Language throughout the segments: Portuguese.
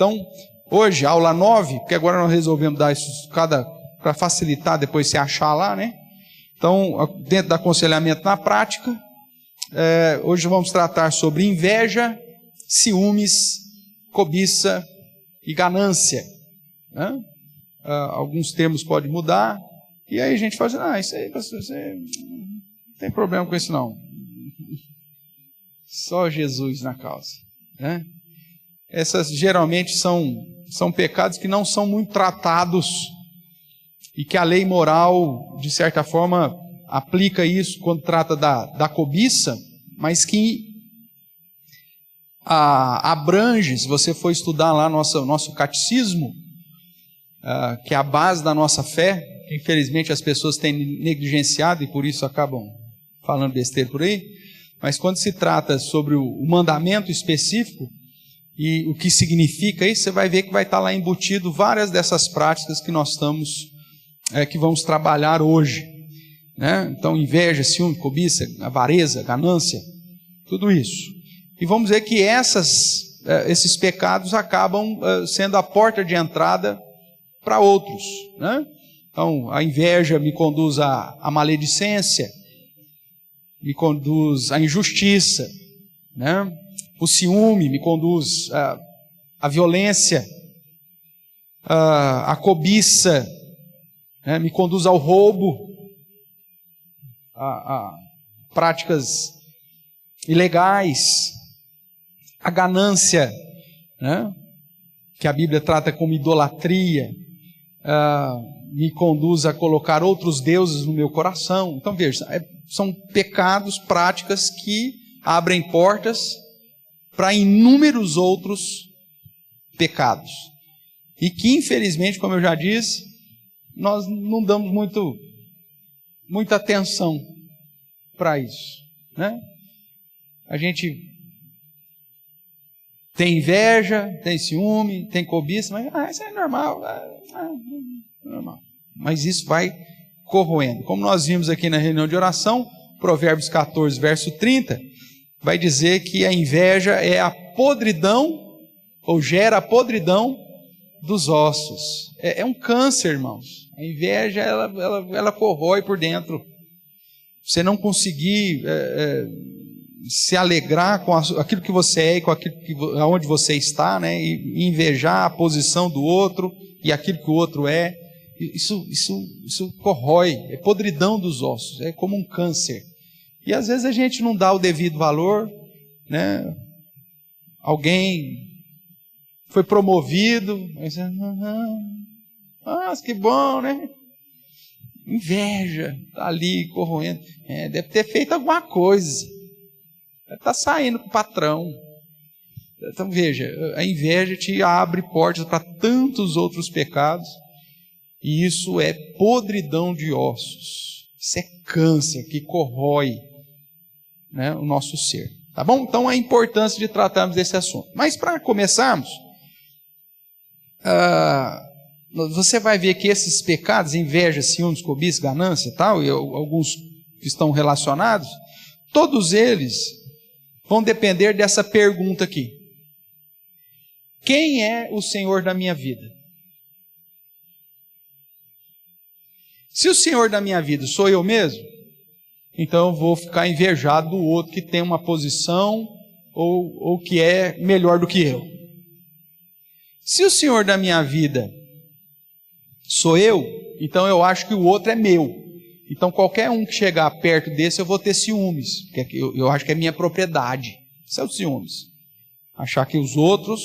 Então, hoje, aula 9, porque agora nós resolvemos dar isso para facilitar depois você achar lá, né? Então, dentro do aconselhamento na prática, hoje vamos tratar sobre inveja, ciúmes, cobiça e ganância, né? Alguns termos podem mudar, e aí a gente fala assim, isso aí, você não tem problema com isso não. Só Jesus na causa, né? Essas geralmente são pecados que não são muito tratados e que a lei moral, de certa forma, aplica isso quando trata da cobiça, mas que abrange, se você for estudar lá nosso catecismo, que é a base da nossa fé, que infelizmente as pessoas têm negligenciado e por isso acabam falando besteira por aí, mas quando se trata sobre o mandamento específico e o que significa isso, você vai ver que vai estar lá embutido várias dessas práticas que nós que vamos trabalhar hoje, né? Então, inveja, ciúme, cobiça, avareza, ganância, tudo isso. E vamos ver que esses pecados acabam sendo a porta de entrada para outros, né? Então, a inveja me conduz à maledicência, me conduz à injustiça, né? O ciúme me conduz à violência, a cobiça, né? Me conduz ao roubo, a práticas ilegais, a ganância, né? Que a Bíblia trata como idolatria, me conduz a colocar outros deuses no meu coração. Então veja, são pecados, práticas que abrem portas para inúmeros outros pecados. E que infelizmente, como eu já disse, nós não damos muita atenção para isso, né? A gente tem inveja, tem ciúme, tem cobiça, mas isso é normal, normal. Mas isso vai corroendo. Como nós vimos aqui na reunião de oração, Provérbios 14, verso 30, vai dizer que a inveja é a podridão, ou gera a podridão dos ossos. É um câncer, irmãos. A inveja, ela corrói por dentro. Você não conseguir se alegrar com aquilo que você é e com aquilo aonde você está, né? E invejar a posição do outro e aquilo que o outro é. Isso corrói, é podridão dos ossos, é como um câncer. E às vezes a gente não dá o devido valor, né? Alguém foi promovido, que bom, né? Inveja, está ali corroendo, deve ter feito alguma coisa, deve estar saindo com o patrão. Então veja, a inveja te abre portas para tantos outros pecados, e isso é podridão de ossos, isso é câncer que corrói, né, o nosso ser. Tá bom? Então a importância de tratarmos desse assunto. Mas para começarmos, você vai ver que esses pecados, inveja, ciúmes, cobiça, ganância e tal, e alguns que estão relacionados, todos eles vão depender dessa pergunta aqui: quem é o Senhor da minha vida? Se o Senhor da minha vida sou eu mesmo, então eu vou ficar invejado do outro que tem uma posição ou que é melhor do que eu. Se o Senhor da minha vida sou eu, então eu acho que o outro é meu. Então qualquer um que chegar perto desse eu vou ter ciúmes, porque eu acho que é minha propriedade. Isso é o ciúmes. Achar que os outros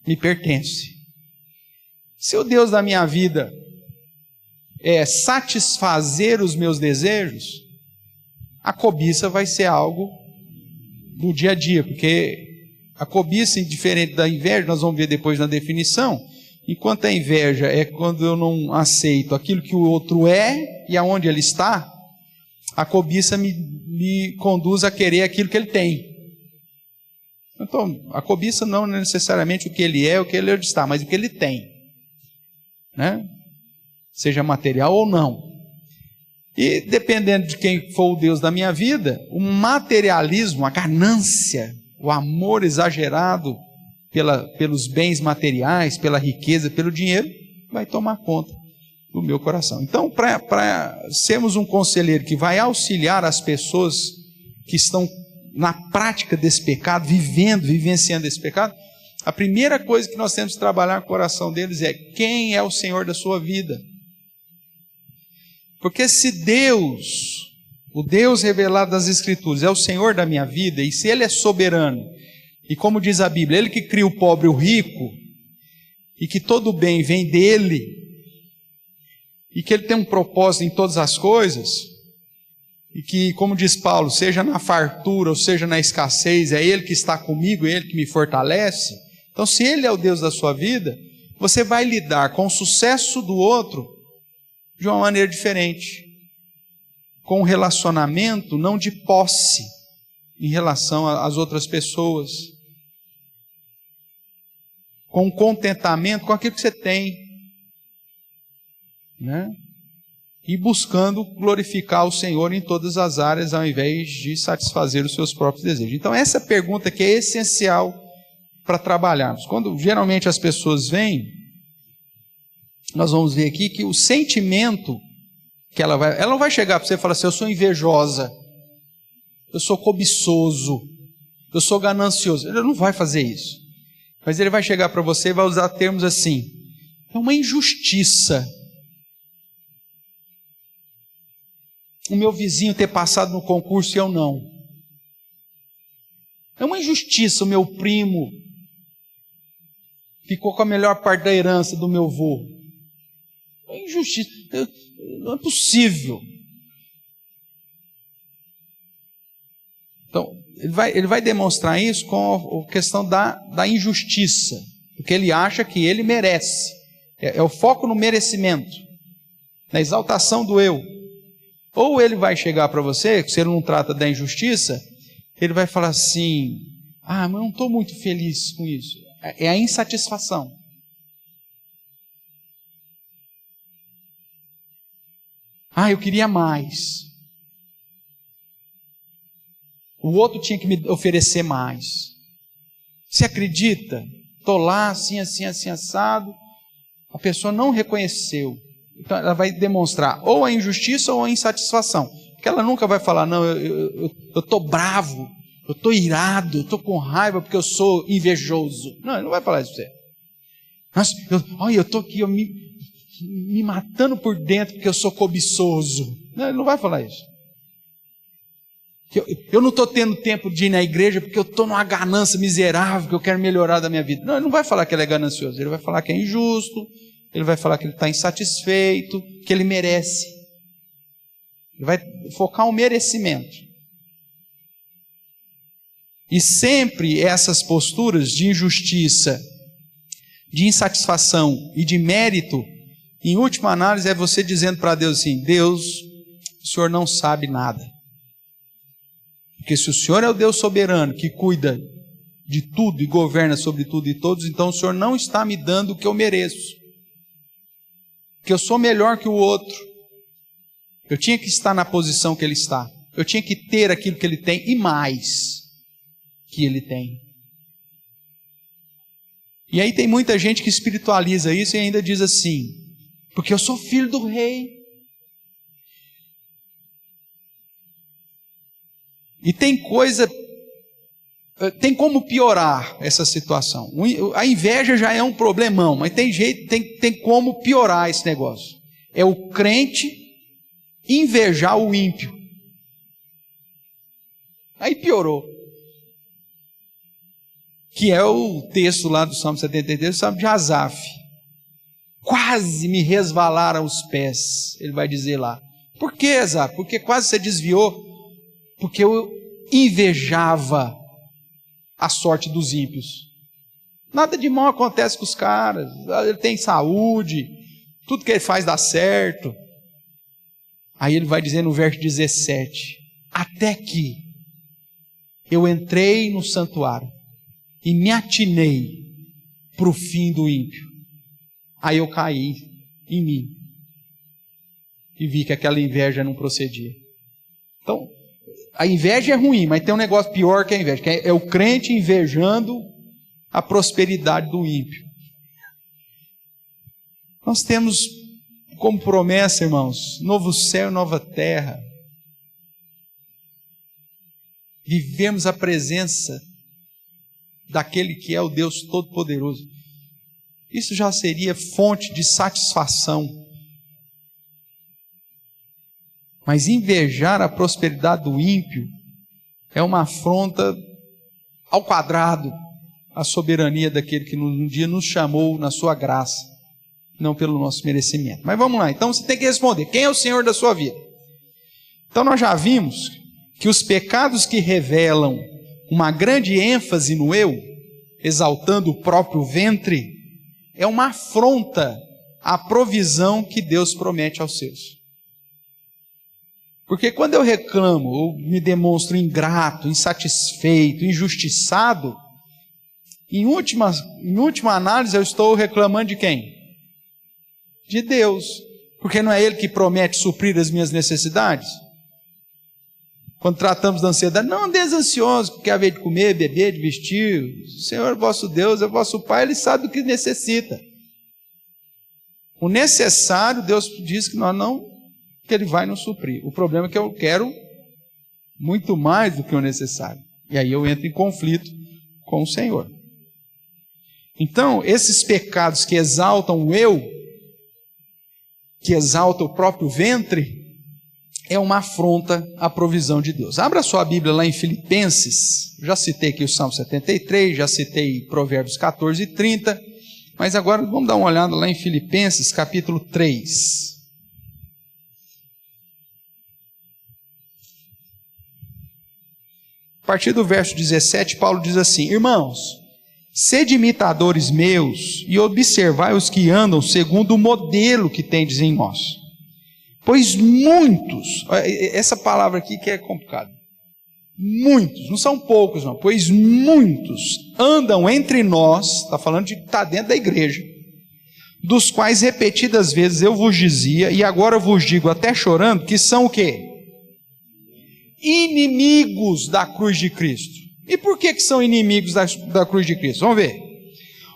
me pertencem. Se o Deus da minha vida é satisfazer os meus desejos, a cobiça vai ser algo do dia a dia, porque a cobiça, diferente da inveja, nós vamos ver depois na definição, enquanto a inveja é quando eu não aceito aquilo que o outro é e aonde ele está, a cobiça me conduz a querer aquilo que ele tem. Então, a cobiça não é necessariamente o que ele é, o que ele está, mas o que ele tem, né? Seja material ou não. E dependendo de quem for o Deus da minha vida, o materialismo, a ganância, o amor exagerado pelos bens materiais, pela riqueza, pelo dinheiro, vai tomar conta do meu coração. Então, para sermos um conselheiro que vai auxiliar as pessoas que estão na prática desse pecado, vivenciando esse pecado, a primeira coisa que nós temos que trabalhar com o coração deles é: quem é o Senhor da sua vida? Porque se Deus, o Deus revelado nas Escrituras, é o Senhor da minha vida, e se Ele é soberano, e como diz a Bíblia, Ele que cria o pobre e o rico, e que todo o bem vem dEle, e que Ele tem um propósito em todas as coisas, e que, como diz Paulo, seja na fartura ou seja na escassez, é Ele que está comigo, é Ele que me fortalece. Então, se Ele é o Deus da sua vida, você vai lidar com o sucesso do outro de uma maneira diferente, com um relacionamento não de posse em relação às outras pessoas, com um contentamento com aquilo que você tem, né? E buscando glorificar o Senhor em todas as áreas, ao invés de satisfazer os seus próprios desejos. Então, essa pergunta que é essencial para trabalharmos. Quando geralmente as pessoas vêm, nós vamos ver aqui que o sentimento que ela não vai chegar para você e falar assim: eu sou invejosa, eu sou cobiçoso, eu sou ganancioso. Ele não vai fazer isso. Mas ele vai chegar para você e vai usar termos assim: é uma injustiça o meu vizinho ter passado no concurso e eu não. É uma injustiça o meu primo ficou com a melhor parte da herança do meu avô. É uma injustiça. Não é possível. Então, ele vai demonstrar isso com a questão da injustiça, porque ele acha que ele merece. É o foco no merecimento, na exaltação do eu. Ou ele vai chegar para você, se ele não trata da injustiça, ele vai falar assim: mas eu não estou muito feliz com isso. É a insatisfação. Eu queria mais. O outro tinha que me oferecer mais. Você acredita? Estou lá, assim, assado. A pessoa não reconheceu. Então ela vai demonstrar ou a injustiça ou a insatisfação. Porque ela nunca vai falar: não, eu estou bravo, eu estou irado, eu estou com raiva porque eu sou invejoso. Não, ele não vai falar isso para você. Nossa, eu estou aqui me matando por dentro porque eu sou cobiçoso. Não, ele não vai falar isso. Eu não estou tendo tempo de ir na igreja porque eu estou numa ganância miserável que eu quero melhorar da minha vida. Não, ele não vai falar que ele é ganancioso, ele vai falar que é injusto, ele vai falar que ele está insatisfeito, que ele merece. Ele vai focar o merecimento. E sempre essas posturas de injustiça, de insatisfação e de mérito, em última análise, é você dizendo para Deus assim: Deus, o Senhor não sabe nada. Porque se o Senhor é o Deus soberano que cuida de tudo e governa sobre tudo e todos, então o Senhor não está me dando o que eu mereço. Porque eu sou melhor que o outro. Eu tinha que estar na posição que ele está. Eu tinha que ter aquilo que ele tem e mais que ele tem. E aí tem muita gente que espiritualiza isso e ainda diz assim: porque eu sou filho do rei. E tem como piorar essa situação. A inveja já é um problemão, mas tem como piorar esse negócio. É o crente invejar o ímpio. Aí piorou. Que é o texto lá do Salmo 73, o Salmo de Asaf. Quase me resvalaram os pés, ele vai dizer lá. Por que, Asaf? Porque quase você desviou. Porque eu invejava a sorte dos ímpios. Nada de mal acontece com os caras. Ele tem saúde, tudo que ele faz dá certo. Aí ele vai dizer no verso 17: até que eu entrei no santuário e me atinei para o fim do ímpio. Aí eu caí em mim e vi que aquela inveja não procedia. Então, a inveja é ruim, mas tem um negócio pior que a inveja, que é o crente invejando a prosperidade do ímpio. Nós temos como promessa, irmãos, novo céu e nova terra. Vivemos a presença daquele que é o Deus Todo-Poderoso. Isso já seria fonte de satisfação. Mas invejar a prosperidade do ímpio é uma afronta ao quadrado à soberania daquele que um dia nos chamou na sua graça, não pelo nosso merecimento. Mas vamos lá, então você tem que responder, quem é o Senhor da sua vida? Então nós já vimos que os pecados que revelam uma grande ênfase no eu, exaltando o próprio ventre, é uma afronta à provisão que Deus promete aos seus. Porque quando eu reclamo, ou me demonstro ingrato, insatisfeito, injustiçado, em última análise eu estou reclamando de quem? De Deus. Porque não é Ele que promete suprir as minhas necessidades? Quando tratamos da ansiedade, não andeis ansiosos, porque haver de comer, beber, de vestir. O Senhor, vosso Deus, é vosso Pai, Ele sabe do que necessita. O necessário, Deus diz que nós não, que Ele vai nos suprir. O problema é que eu quero muito mais do que o necessário. E aí eu entro em conflito com o Senhor. Então, esses pecados que exaltam o eu, que exaltam o próprio ventre, é uma afronta à provisão de Deus. Abra sua Bíblia lá em Filipenses. Já citei aqui o Salmo 73, já citei Provérbios 14 e 30, mas agora vamos dar uma olhada lá em Filipenses capítulo 3. A partir do verso 17, Paulo diz assim: Irmãos, sede imitadores meus e observai os que andam segundo o modelo que tendes em nós. Pois muitos, essa palavra aqui que é complicada, muitos, não são poucos não, pois muitos andam entre nós, está falando de estar dentro da igreja, dos quais repetidas vezes eu vos dizia, e agora vos digo até chorando, que são o quê? Inimigos da cruz de Cristo. E por que são inimigos da cruz de Cristo? Vamos ver.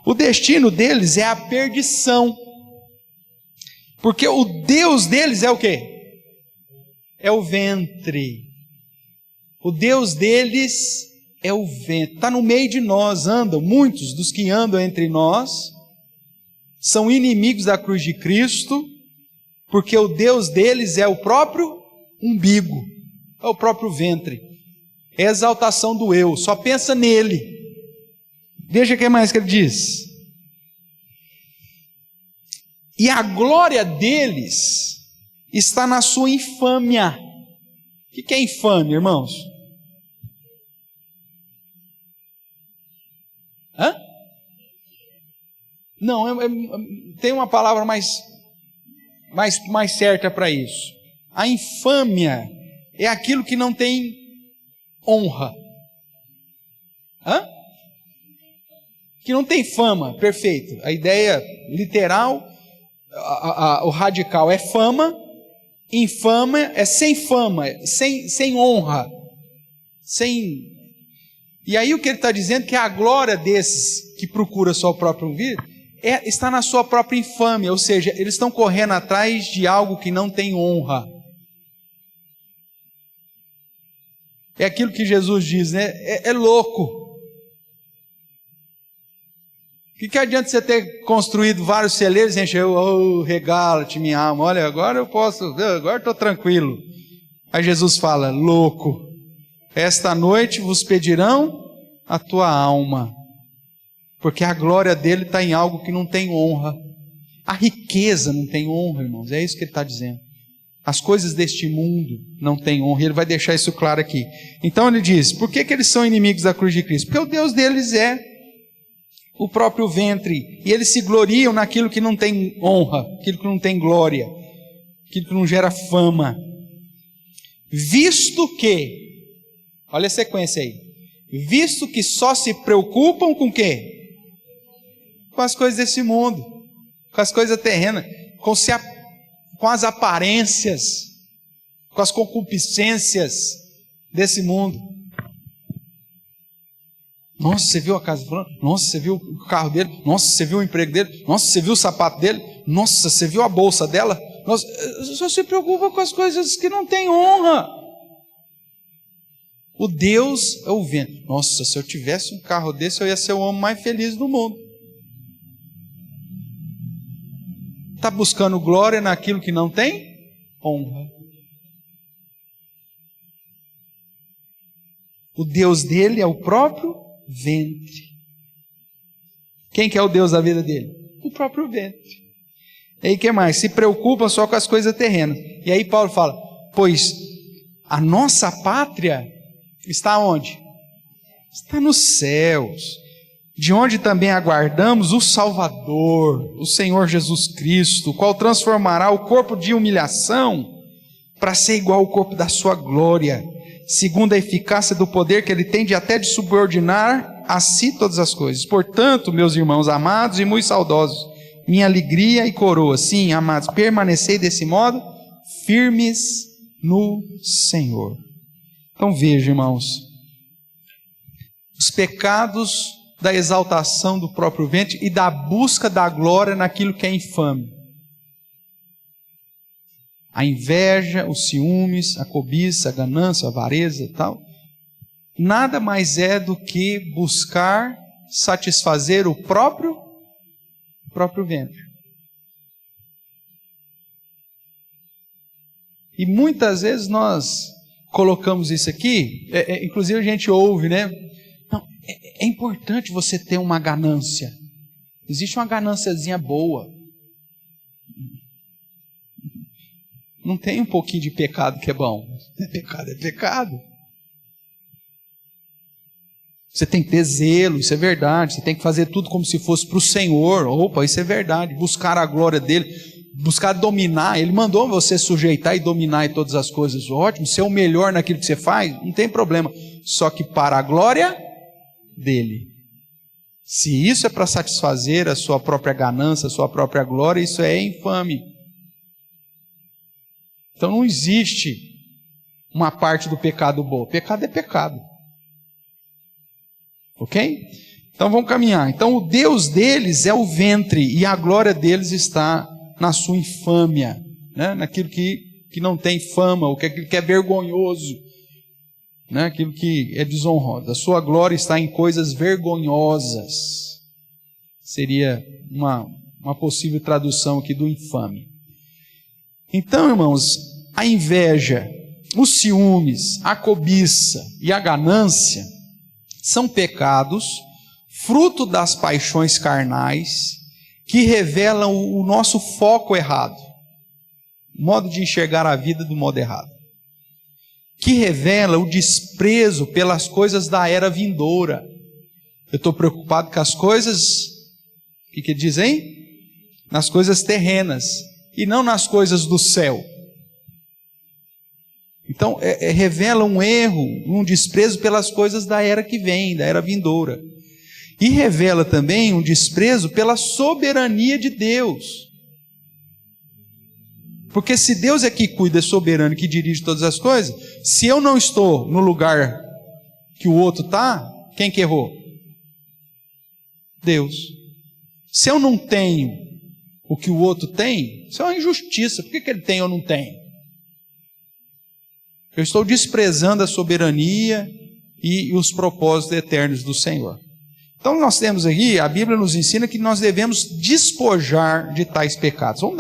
O destino deles é a perdição. Porque o Deus deles é o quê? É o ventre. O Deus deles é o ventre. Está no meio de nós, andam. Muitos dos que andam entre nós são inimigos da cruz de Cristo, porque o Deus deles é o próprio umbigo, é o próprio ventre. É a exaltação do eu, só pensa nele. Veja o que mais que ele diz. E a glória deles está na sua infâmia. O que é infâmia, irmãos? Hã? Não, tem uma palavra mais certa para isso. A infâmia é aquilo que não tem honra. Hã? Que não tem fama, perfeito. A ideia literal, o radical é fama, infama é sem fama, sem honra, E aí o que ele está dizendo é que a glória desses que procura só o próprio umbigo está na sua própria infâmia, ou seja, eles estão correndo atrás de algo que não tem honra. É aquilo que Jesus diz, né? É louco. O que adianta você ter construído vários celeiros e encher, regala-te minha alma, olha, agora eu posso, agora estou tranquilo. Aí Jesus fala, louco, esta noite vos pedirão a tua alma, porque a glória dele está em algo que não tem honra. A riqueza não tem honra, irmãos, é isso que ele está dizendo. As coisas deste mundo não têm honra, e ele vai deixar isso claro aqui. Então ele diz, por que eles são inimigos da cruz de Cristo? Porque o Deus deles é o próprio ventre, e eles se gloriam naquilo que não tem honra, aquilo que não tem glória, aquilo que não gera fama. Visto que, olha a sequência aí, visto que só se preocupam com o quê? Com as coisas desse mundo, com as coisas terrenas, com as aparências, com as concupiscências desse mundo. Nossa, você viu a casa do fulano? Nossa, você viu o carro dele? Nossa, você viu o emprego dele? Nossa, você viu o sapato dele? Nossa, você viu a bolsa dela? Nossa, só se preocupa com as coisas que não têm honra. O Deus é o vento. Nossa, se eu tivesse um carro desse, eu ia ser o homem mais feliz do mundo. Está buscando glória naquilo que não tem honra. O Deus dele é o próprio ventre. Quem que é o Deus da vida dele? O próprio ventre. E aí o que mais? Se preocupa só com as coisas terrenas. E aí Paulo fala, pois a nossa pátria está onde? Está nos céus, de onde também aguardamos o Salvador, o Senhor Jesus Cristo, o qual transformará o corpo de humilhação para ser igual ao corpo da sua glória, segundo a eficácia do poder que ele tem de até de subordinar a si todas as coisas. Portanto, meus irmãos amados e muito saudosos, minha alegria e coroa, sim, amados, permanecei desse modo, firmes no Senhor. Então veja, irmãos, os pecados da exaltação do próprio ventre e da busca da glória naquilo que é infame. A inveja, os ciúmes, a cobiça, a ganância, a avareza e tal, nada mais é do que buscar satisfazer o próprio ventre. E muitas vezes nós colocamos isso aqui, inclusive a gente ouve, né? Não, é importante você ter uma ganância. Existe uma ganânciazinha boa. Não tem um pouquinho de pecado que é bom. Pecado é pecado. Você tem que ter zelo, isso é verdade. Você tem que fazer tudo como se fosse para o Senhor. Opa, isso é verdade. Buscar a glória dele, buscar dominar. Ele mandou você sujeitar e dominar em todas as coisas. Ótimo, ser o melhor naquilo que você faz, não tem problema. Só que para a glória dele. Se isso é para satisfazer a sua própria ganância, a sua própria glória, isso é infame. Então não existe uma parte do pecado boa. Pecado é pecado. Ok? Então vamos caminhar. Então o Deus deles é o ventre e a glória deles está na sua infâmia, né? Naquilo que não tem fama, aquilo que é vergonhoso, né? Aquilo que é desonroso. A sua glória está em coisas vergonhosas. Seria uma possível tradução aqui do infame. Então, irmãos, a inveja, os ciúmes, a cobiça e a ganância são pecados, fruto das paixões carnais, que revelam o nosso foco errado, o modo de enxergar a vida do modo errado, que revela o desprezo pelas coisas da era vindoura. Eu estou preocupado com as coisas, o que dizem? Nas coisas terrenas, e não nas coisas do céu. Então, revela um erro, um desprezo pelas coisas da era que vem, da era vindoura. E revela também um desprezo pela soberania de Deus. Porque se Deus é que cuida, é soberano, que dirige todas as coisas, se eu não estou no lugar que o outro está, quem que errou? Deus. Se eu não tenho o que o outro tem, isso é uma injustiça. Por que ele tem ou não tem? Eu estou desprezando a soberania e os propósitos eternos do Senhor. Então nós temos aqui, a Bíblia nos ensina que nós devemos despojar de tais pecados. Vamos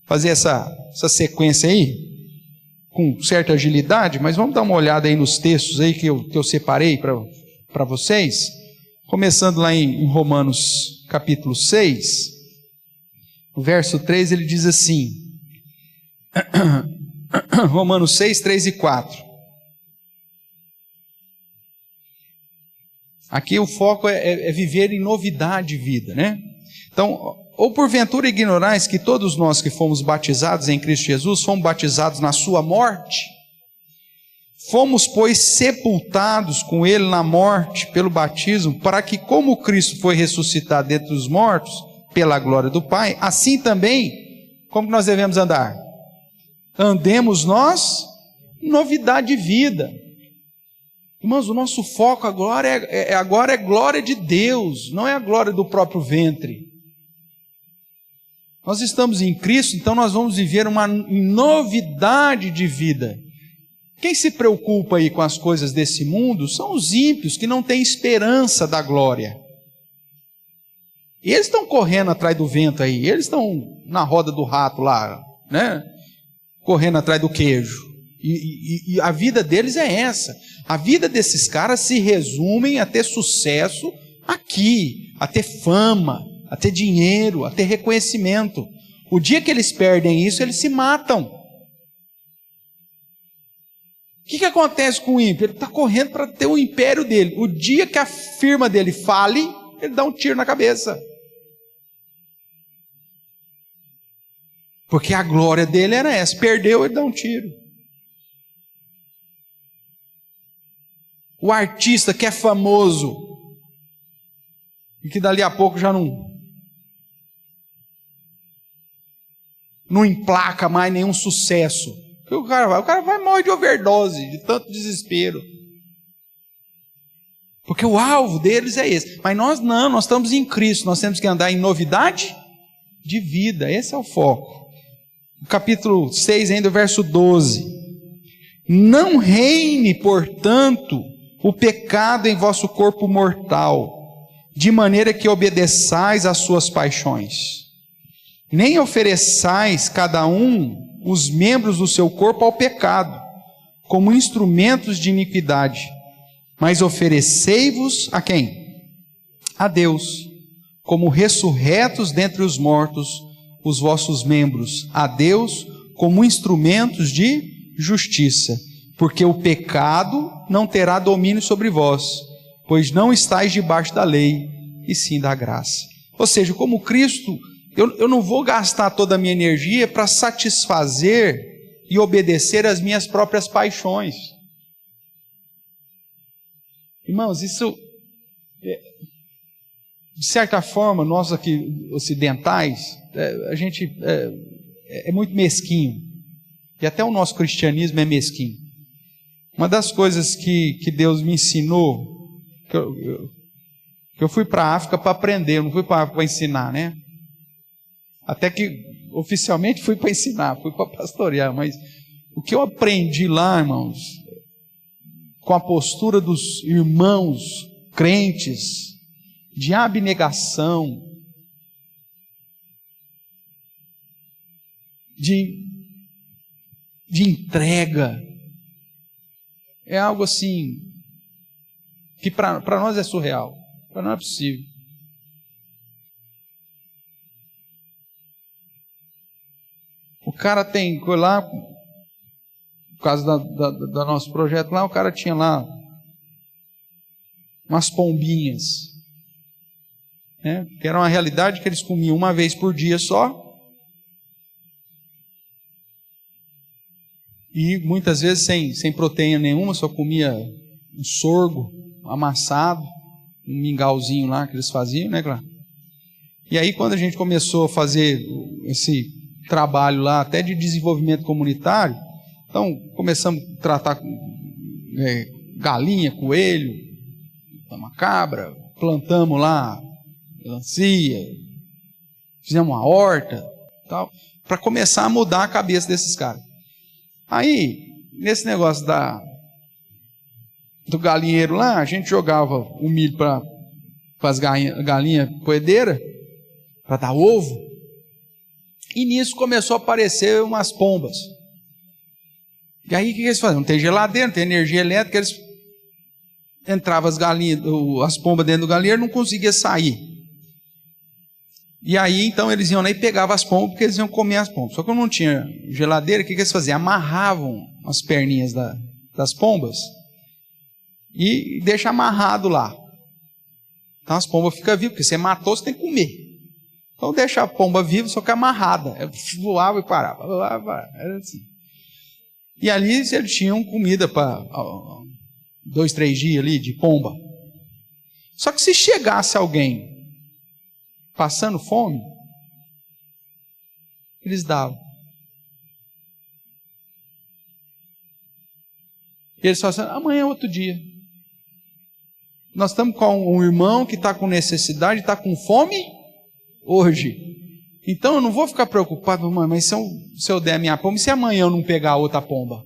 fazer essa sequência aí, com certa agilidade, mas vamos dar uma olhada aí nos textos aí que eu separei para vocês. Começando lá em Romanos capítulo 6, no verso 3, ele diz assim, Romanos 6, 3 e 4. Aqui o foco é viver em novidade de vida, né? Então, ou porventura ignorais que todos nós que fomos batizados em Cristo Jesus, fomos batizados na sua morte? Fomos, pois, sepultados com ele na morte pelo batismo, para que como Cristo foi ressuscitado dentre os mortos, pela glória do Pai, assim também, como nós devemos andar? Andemos nós, novidade de vida. Irmãos, o nosso foco agora é glória de Deus, não é a glória do próprio ventre. Nós estamos em Cristo, então nós vamos viver uma novidade de vida. Quem se preocupa aí com as coisas desse mundo são os ímpios que não têm esperança da glória. E eles estão correndo atrás do vento aí, eles estão na roda do rato lá, né? Correndo atrás do queijo. E a vida deles é essa. A vida desses caras se resume a ter sucesso aqui, a ter fama, a ter dinheiro, a ter reconhecimento. O dia que eles perdem isso, eles se matam. O que acontece com o ímpio? Ele está correndo para ter o império dele. O dia que a firma dele fale, ele dá um tiro na cabeça. Porque a glória dele era essa. Perdeu, ele dá um tiro. O artista que é famoso e que dali a pouco já não emplaca mais nenhum sucesso. O cara vai morrer de overdose, de tanto desespero. Porque o alvo deles é esse. Mas nós não, nós estamos em Cristo, nós temos que andar em novidade de vida, esse é o foco. No capítulo 6, ainda o verso 12. Não reine, portanto, o pecado em vosso corpo mortal, de maneira que obedeçais às suas paixões. Nem ofereçais cada um os membros do seu corpo ao pecado, como instrumentos de iniquidade, mas oferecei-vos a quem? A Deus, como ressurretos dentre os mortos, os vossos membros, a Deus, como instrumentos de justiça, porque o pecado não terá domínio sobre vós, pois não estáis debaixo da lei, e sim da graça. Ou seja, como Cristo, eu não vou gastar toda a minha energia para satisfazer e obedecer às minhas próprias paixões. Irmãos, isso, de certa forma, nós aqui ocidentais, a gente é muito mesquinho. E até o nosso cristianismo é mesquinho. Uma das coisas que Deus me ensinou, que eu fui para a África para aprender, eu não fui para a África para ensinar, né? Até que oficialmente fui para ensinar, fui para pastorear, mas o que eu aprendi lá, irmãos, com a postura dos irmãos crentes, de abnegação, de entrega, é algo assim, que para nós é surreal, para nós é possível. O cara tem lá, por causa do nosso projeto lá, o cara tinha lá umas pombinhas, né? Que era uma realidade que eles comiam uma vez por dia só, e muitas vezes sem proteína nenhuma, só comia um sorgo amassado, um mingauzinho lá que eles faziam, né, claro? E aí quando a gente começou a fazer esse trabalho lá, até de desenvolvimento comunitário, então começamos a tratar galinha, coelho, uma cabra, plantamos lá melancia, fizemos uma horta, tal, para começar a mudar a cabeça desses caras. Aí, nesse negócio do galinheiro lá, a gente jogava o milho para as galinhas poedeiras, para dar ovo, e nisso começou a aparecer umas pombas. E aí o que eles faziam? Não tem geladeira, não tem energia elétrica, eles entravam as pombas dentro do galinheiro, não conseguia sair. E aí então eles iam lá e pegavam as pombas, porque eles iam comer as pombas. Só que não tinha geladeira, o que eles faziam? Amarravam as perninhas das pombas e deixam amarrado lá. Então as pombas ficam vivas, porque você matou, você tem que comer. Então deixa a pomba viva, só que amarrada. Ela voava e parava. Era assim. E ali eles tinham comida para 2, 3 dias ali de pomba. Só que se chegasse alguém passando fome, eles davam. E eles falavam assim, amanhã é outro dia. Nós estamos com um irmão que está com necessidade, está com fome hoje. Então eu não vou ficar preocupado, mãe, mas se eu der a minha pomba, e se amanhã eu não pegar outra pomba?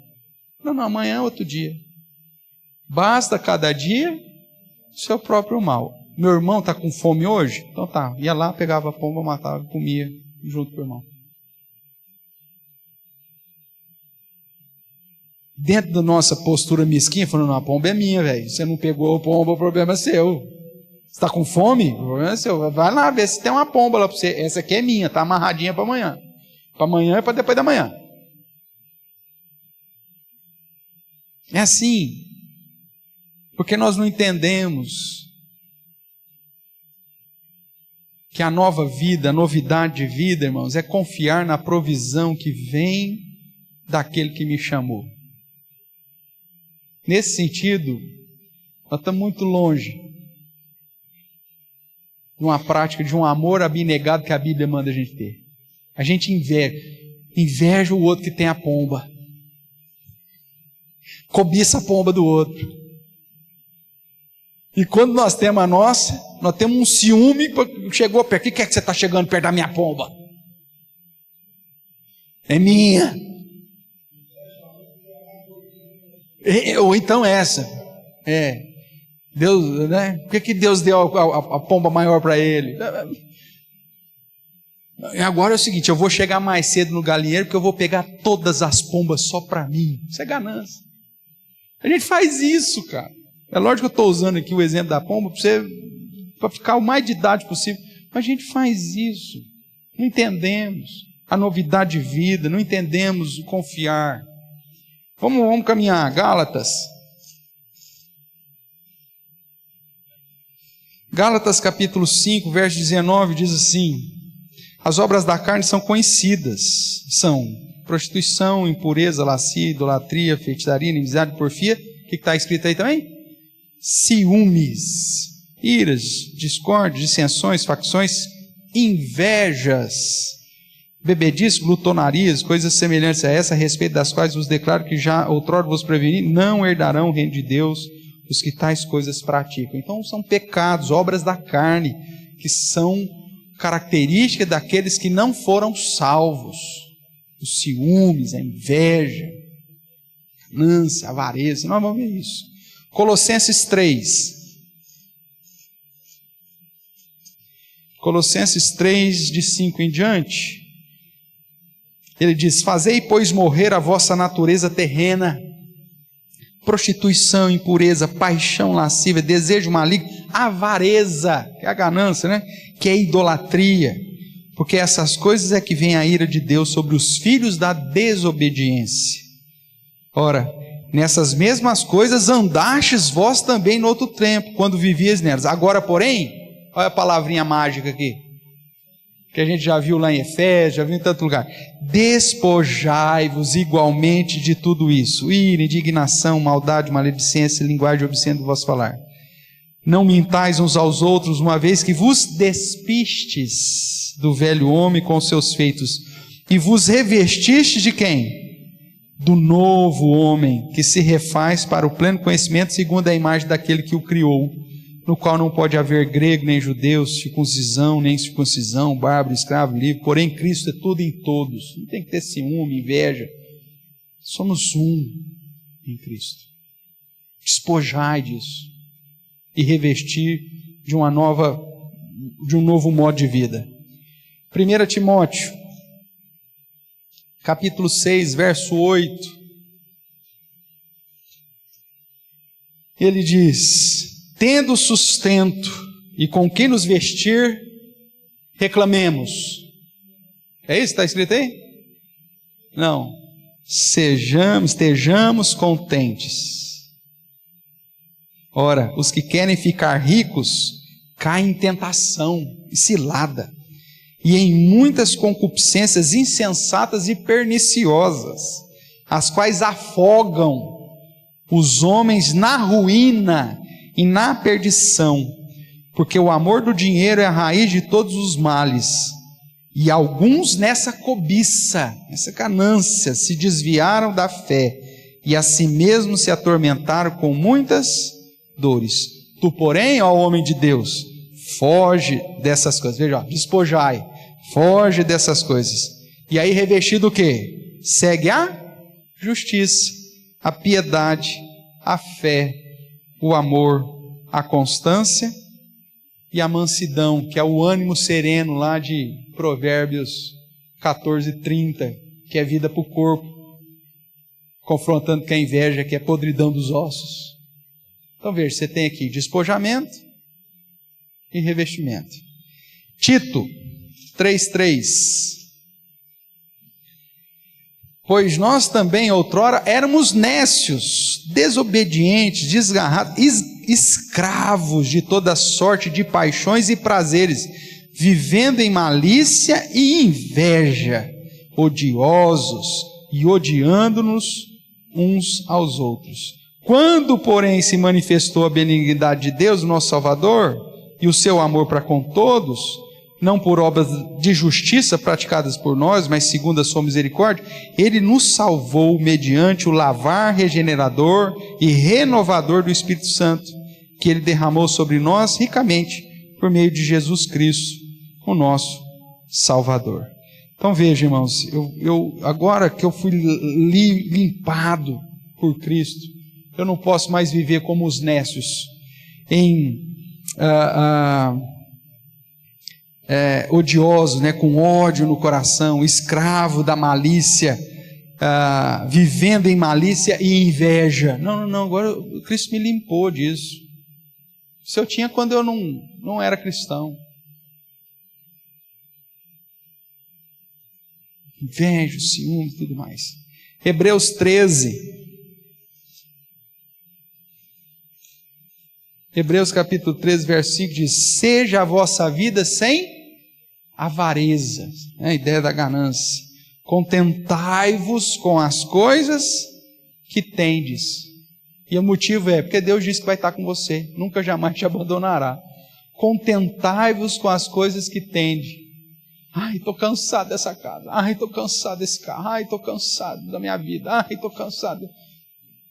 Não, amanhã é outro dia. Basta cada dia o seu próprio mal. Meu irmão está com fome hoje? Então tá, ia lá, pegava a pomba, matava, comia junto com o irmão. Dentro da nossa postura mesquinha, falando, não, a pomba é minha, velho. Você não pegou a pomba, o problema é seu. Você está com fome? O problema é seu. Vai lá ver se tem uma pomba lá para você. Essa aqui é minha, está amarradinha para amanhã. Para amanhã e para depois da manhã. É assim. Porque nós não entendemos que a nova vida, a novidade de vida, irmãos, é confiar na provisão que vem daquele que me chamou. Nesse sentido, nós estamos muito longe de uma prática de um amor abnegado que a Bíblia manda a gente ter. A gente inveja o outro que tem a pomba, cobiça a pomba do outro. E quando nós temos a nossa, nós temos um ciúme, chegou perto, o que é que você está chegando perto da minha pomba? É minha. Ou então essa, Deus, né? Por que Deus deu a pomba maior para ele? Agora é o seguinte, eu vou chegar mais cedo no galinheiro porque eu vou pegar todas as pombas só para mim. Isso é ganância. A gente faz isso, cara. É lógico que eu estou usando aqui o exemplo da pomba para ficar o mais didático possível, mas a gente faz isso. Não entendemos a novidade de vida, não entendemos o confiar. Vamos caminhar. Gálatas. Gálatas capítulo 5, verso 19, diz assim: as obras da carne são conhecidas, são prostituição, impureza, lascívia, idolatria, feitiçaria, inimizade, porfia. O que está escrito aí também? Ciúmes, iras, discórdia, dissensões, facções, invejas, bebedice, glutonarias, coisas semelhantes a essa, a respeito das quais vos declaro que já outrora vos preveni, não herdarão o reino de Deus os que tais coisas praticam. Então são pecados, obras da carne, que são características daqueles que não foram salvos. Os ciúmes, a inveja, a ganância, a avareza, nós vamos ver isso. Colossenses 3. Colossenses 3, de 5 em diante. Ele diz: fazei, pois, morrer a vossa natureza terrena, prostituição, impureza, paixão lascívia, desejo maligno, avareza, que é a ganância, né? Que é idolatria, porque essas coisas é que vem a ira de Deus sobre os filhos da desobediência. Ora, nessas mesmas coisas andastes vós também no outro tempo, quando vivias nelas. Agora, porém, olha a palavrinha mágica aqui, que a gente já viu lá em Efésios, já viu em tanto lugar. Despojai-vos igualmente de tudo isso: ira, indignação, maldade, maledicência, linguagem obscena do vosso falar. Não mintais uns aos outros, uma vez que vos despistes do velho homem com seus feitos, e vos revestistes de quem? Do novo homem, que se refaz para o pleno conhecimento segundo a imagem daquele que o criou, no qual não pode haver grego nem judeu, circuncisão nem circuncisão, bárbaro, escravo, livre, porém Cristo é tudo em todos. Não tem que ter ciúme, inveja. Somos um em Cristo. Despojai disso e revestir de um novo modo de vida. 1 Timóteo, capítulo 6, verso 8. Ele diz: tendo sustento e com que nos vestir, reclamemos. É isso que está escrito aí? Não. Estejamos contentes. Ora, os que querem ficar ricos caem em tentação e cilada, e em muitas concupiscências insensatas e perniciosas, as quais afogam os homens na ruína e na perdição, porque o amor do dinheiro é a raiz de todos os males, e alguns nessa cobiça, nessa ganância, se desviaram da fé, e a si mesmos se atormentaram com muitas dores. Tu, porém, ó homem de Deus, foge dessas coisas. Veja, ó, despojai, foge dessas coisas. E aí revestido o quê? Segue a justiça, a piedade, a fé, o amor, a constância e a mansidão, que é o ânimo sereno lá de Provérbios 14:30, que é vida para o corpo, confrontando com a inveja, que é podridão dos ossos. Então veja, você tem aqui despojamento e revestimento. Tito 3:3. Pois nós também outrora éramos nécios, desobedientes, desgarrados, escravos de toda sorte de paixões e prazeres, vivendo em malícia e inveja, odiosos e odiando-nos uns aos outros. Quando, porém, se manifestou a benignidade de Deus, nosso Salvador, e o seu amor para com todos, não por obras de justiça praticadas por nós, mas segundo a sua misericórdia, Ele nos salvou mediante o lavar regenerador e renovador do Espírito Santo, que Ele derramou sobre nós ricamente, por meio de Jesus Cristo, o nosso Salvador. Então veja, irmãos, agora que eu fui limpado por Cristo, eu não posso mais viver como os nécios, odioso, né, com ódio no coração, escravo da malícia, vivendo em malícia e inveja. Não, agora Cristo me limpou disso. Isso eu tinha quando eu não era cristão. Inveja, ciúme e tudo mais. Hebreus 13. Hebreus capítulo 13, verso 5 diz: seja a vossa vida sem avareza, a ideia da ganância. Contentai-vos com as coisas que tendes. E o motivo é porque Deus disse que vai estar com você, nunca jamais te abandonará. Contentai-vos com as coisas que tendes. Ai, estou cansado dessa casa. Ai, estou cansado desse carro. Ai, estou cansado da minha vida. Ai, estou cansado.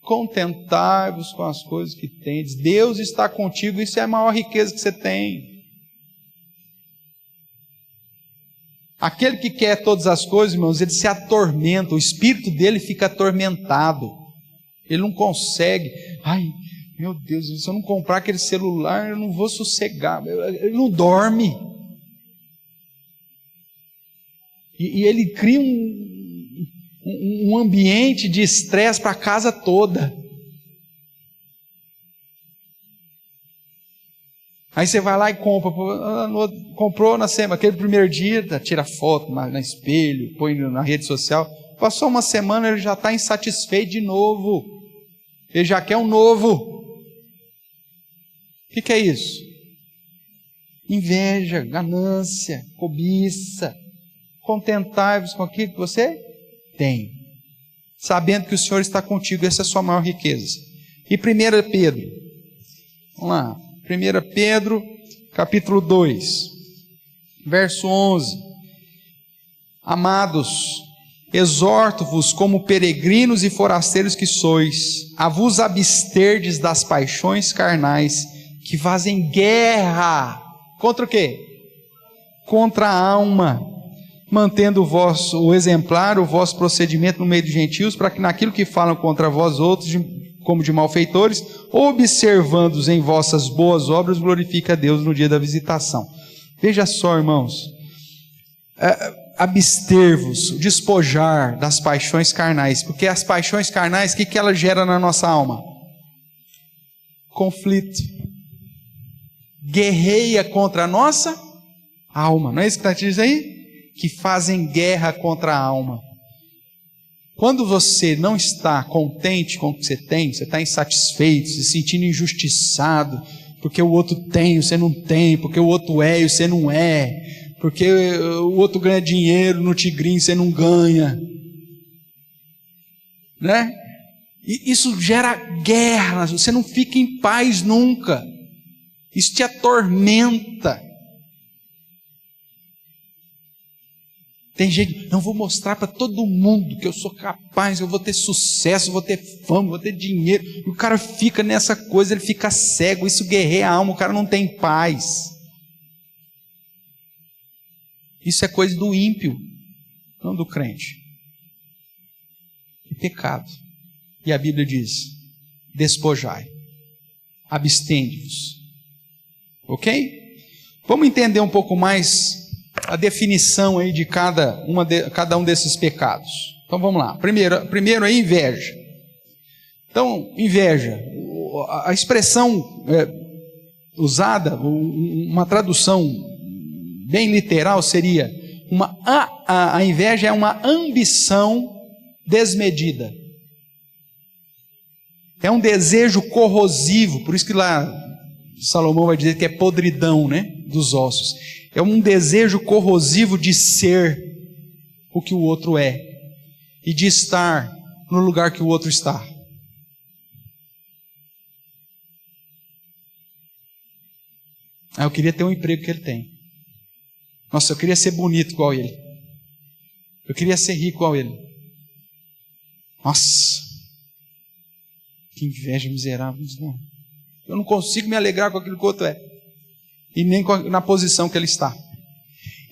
Contentai-vos com as coisas que tendes. Deus está contigo, isso é a maior riqueza que você tem. Aquele que quer todas as coisas, irmãos, ele se atormenta, o espírito dele fica atormentado. Ele não consegue. Ai, meu Deus, se eu não comprar aquele celular, eu não vou sossegar. Ele não dorme. E ele cria um ambiente de estresse para a casa toda. Aí você vai lá e compra. Comprou na semana, aquele primeiro dia, tira foto no espelho, põe na rede social. Passou uma semana, ele já está insatisfeito de novo. Ele já quer um novo. O que é isso? Inveja, ganância, cobiça. Contentai-vos com aquilo que você tem, sabendo que o Senhor está contigo, essa é a sua maior riqueza. E 1 Pedro, vamos lá, 1 Pedro, capítulo 2, verso 11. Amados, exorto-vos como peregrinos e forasteiros que sois, a vos absterdes das paixões carnais, que fazem guerra, contra o quê? Contra a alma, mantendo o exemplar, o vosso procedimento no meio dos gentios, para que naquilo que falam contra vós outros, como de malfeitores, observando-os em vossas boas obras, glorifique a Deus no dia da visitação. Veja só, irmãos, abster-vos, despojar das paixões carnais, porque as paixões carnais, o que ela gera na nossa alma? Conflito. Guerreia contra a nossa alma, não é isso que está dizendo aí? Que fazem guerra contra a alma. Quando você não está contente com o que você tem, você está insatisfeito, se sentindo injustiçado, porque o outro tem, você não tem, porque o outro é e você não é, porque o outro ganha dinheiro no Tigrinho, você não ganha, né? E isso gera guerra, você não fica em paz nunca, isso te atormenta. Tem gente, não, vou mostrar para todo mundo que eu sou capaz, eu vou ter sucesso, vou ter fama, vou ter dinheiro. E o cara fica nessa coisa, ele fica cego, isso guerreia a alma, o cara não tem paz. Isso é coisa do ímpio, não do crente. É pecado. E a Bíblia diz, despojai, abstende-vos. Ok? Vamos entender um pouco mais a definição aí de cada um desses pecados. Então vamos lá. Primeiro aí, inveja. Então, inveja. A expressão usada, uma tradução bem literal seria, a inveja é uma ambição desmedida. É um desejo corrosivo, por isso que lá Salomão vai dizer que é podridão, né, dos ossos. É um desejo corrosivo de ser o que o outro é e de estar no lugar que o outro está. Eu queria ter o emprego que ele tem. Nossa, eu queria ser bonito igual ele. Eu queria ser rico igual ele. Nossa, que inveja miserável. Eu não consigo me alegrar com aquilo que o outro é. E nem na posição que ele está.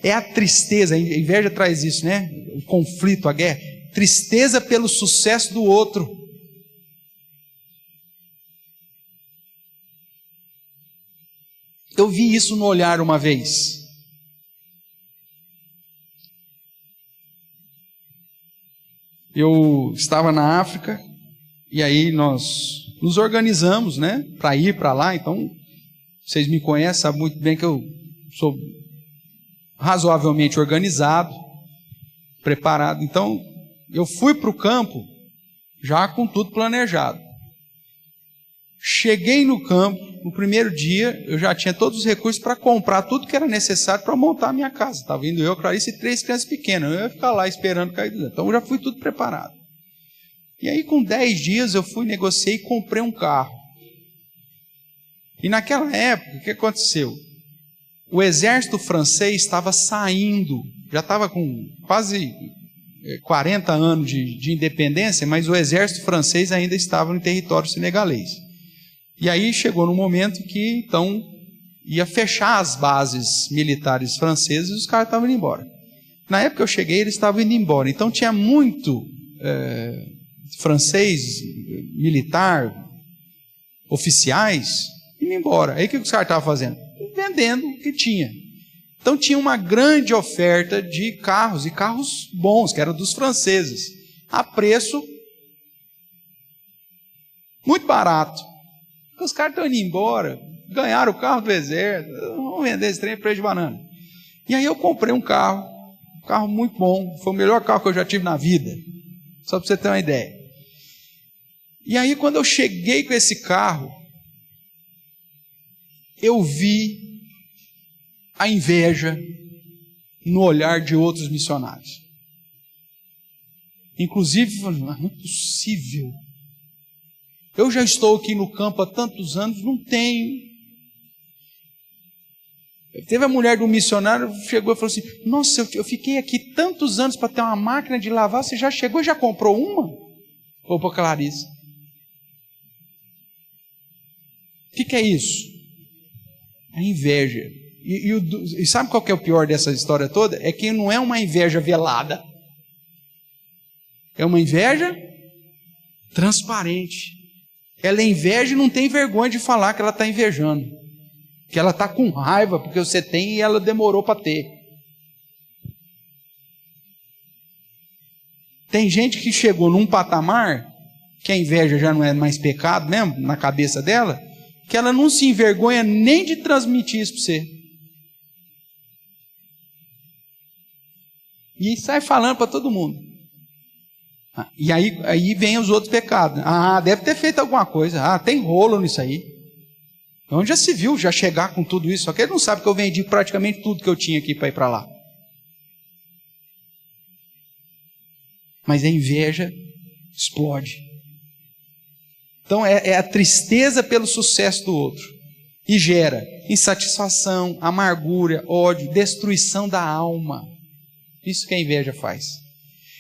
É a tristeza, a inveja traz isso, né? O conflito, a guerra. Tristeza pelo sucesso do outro. Eu vi isso no olhar uma vez. Eu estava na África, e aí nós nos organizamos, né, para ir para lá. Então, vocês me conhecem, sabem muito bem que eu sou razoavelmente organizado, preparado. Então, eu fui para o campo já com tudo planejado. Cheguei no campo, no primeiro dia, eu já tinha todos os recursos para comprar tudo que era necessário para montar a minha casa. Estava indo eu, Clarice e 3 crianças pequenas. Eu ia ficar lá esperando cair. Então, eu já fui tudo preparado. E aí, com 10 dias, eu fui, negociei e comprei um carro. E naquela época, o que aconteceu? O exército francês estava saindo, já estava com quase 40 anos de independência, mas o exército francês ainda estava no território senegalês. E aí chegou no momento que, então, ia fechar as bases militares francesas e os caras estavam indo embora. Na época que eu cheguei, eles estavam indo embora. Então tinha muito francês, militar, oficiais, indo embora. Aí o que os caras estavam fazendo? Vendendo o que tinha. Então tinha uma grande oferta de carros, e carros bons, que eram dos franceses, a preço muito barato. Porque os caras estão indo embora, ganharam o carro do exército, vamos vender esse trem a preço de banana. E aí eu comprei um carro muito bom, foi o melhor carro que eu já tive na vida, só para você ter uma ideia. E aí quando eu cheguei com esse carro, eu vi a inveja no olhar de outros missionários. Inclusive, não é possível. Eu já estou aqui no campo há tantos anos, não tenho. Teve a mulher do missionário, chegou e falou assim, nossa, eu fiquei aqui tantos anos para ter uma máquina de lavar, você já chegou e já comprou uma? Falou para Clarice. O que é isso? A inveja. E sabe qual que é o pior dessa história toda? É que não é uma inveja velada. É uma inveja transparente. Ela inveja e não tem vergonha de falar que ela está invejando. Que ela está com raiva porque você tem e ela demorou para ter. Tem gente que chegou num patamar, que a inveja já não é mais pecado mesmo, na cabeça dela, que ela não se envergonha nem de transmitir isso para você. E sai falando para todo mundo. E aí vem os outros pecados. Deve ter feito alguma coisa. Tem rolo nisso aí. Então já se viu já chegar com tudo isso. Só que ele não sabe que eu vendi praticamente tudo que eu tinha aqui para ir para lá. Mas a inveja explode. Então é a tristeza pelo sucesso do outro. E gera insatisfação, amargura, ódio, destruição da alma. Isso que a inveja faz.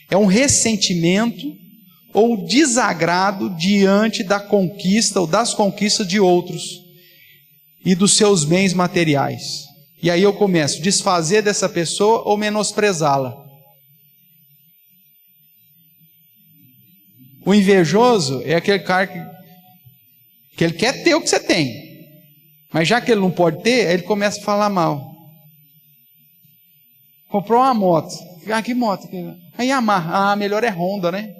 É um ressentimento ou desagrado diante da conquista ou das conquistas de outros e dos seus bens materiais. E aí eu começo a desfazer dessa pessoa ou menosprezá-la. O invejoso é aquele cara que ele quer ter o que você tem, mas já que ele não pode ter, aí ele começa a falar mal. Comprou uma moto. Ah, que moto? Aí Yamaha. Ah, melhor é Honda, né?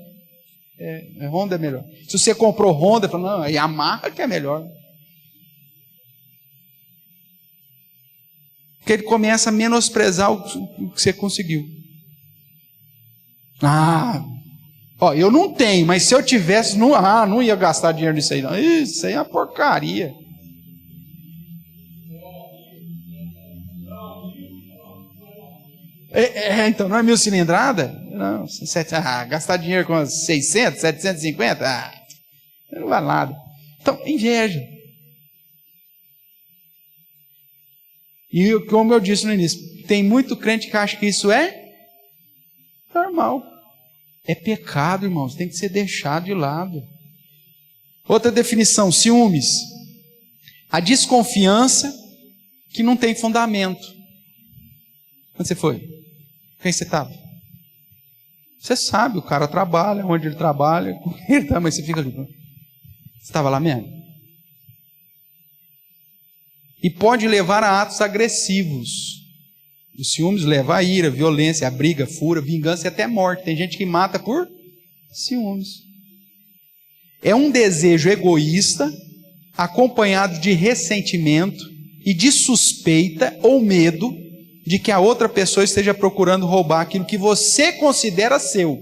Honda é melhor. Se você comprou Honda, fala, não, Yamaha que é melhor. Porque ele começa a menosprezar o que você conseguiu. Ah, ó, eu não tenho, mas se eu tivesse, não ia gastar dinheiro nisso aí, não. Isso aí é uma porcaria. Então, não é 1000 cilindrada? Não, gastar dinheiro com 600, 750? Não vale nada. Então, inveja. E como eu disse no início, tem muito crente que acha que isso é normal. É pecado, irmãos, tem que ser deixado de lado. Outra definição, ciúmes. A desconfiança que não tem fundamento. Onde você foi? Quem você estava? Você sabe, o cara trabalha, onde ele trabalha, com ele tá, mas você fica ali. Você estava lá mesmo? E pode levar a atos agressivos. Os ciúmes levam a ira, violência, a briga, fúria, vingança e até morte. Tem gente que mata por ciúmes. É um desejo egoísta, acompanhado de ressentimento e de suspeita ou medo de que a outra pessoa esteja procurando roubar aquilo que você considera seu.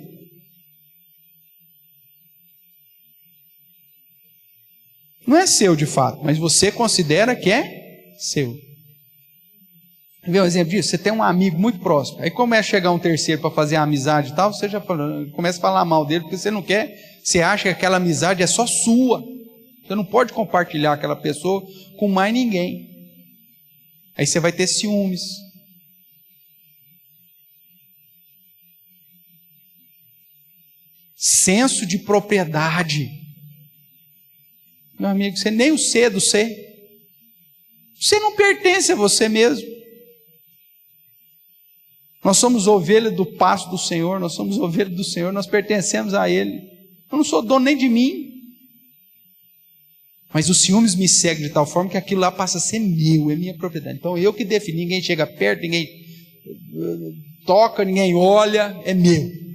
Não é seu de fato, mas você considera que é seu. Quer ver um exemplo disso? Você tem um amigo muito próximo, aí começa a chegar um terceiro para fazer a amizade e tal, você já começa a falar mal dele, porque você não quer, você acha que aquela amizade é só sua. Você não pode compartilhar aquela pessoa com mais ninguém. Aí você vai ter ciúmes. Senso de propriedade. Meu amigo, você nem o ser é do ser. Você não pertence a você mesmo. Nós somos ovelhas do pasto do Senhor, nós somos ovelhas do Senhor, nós pertencemos a Ele. Eu não sou dono nem de mim. Mas os ciúmes me seguem de tal forma que aquilo lá passa a ser meu, é minha propriedade. Então eu que defino, ninguém chega perto, ninguém toca, ninguém olha, é meu.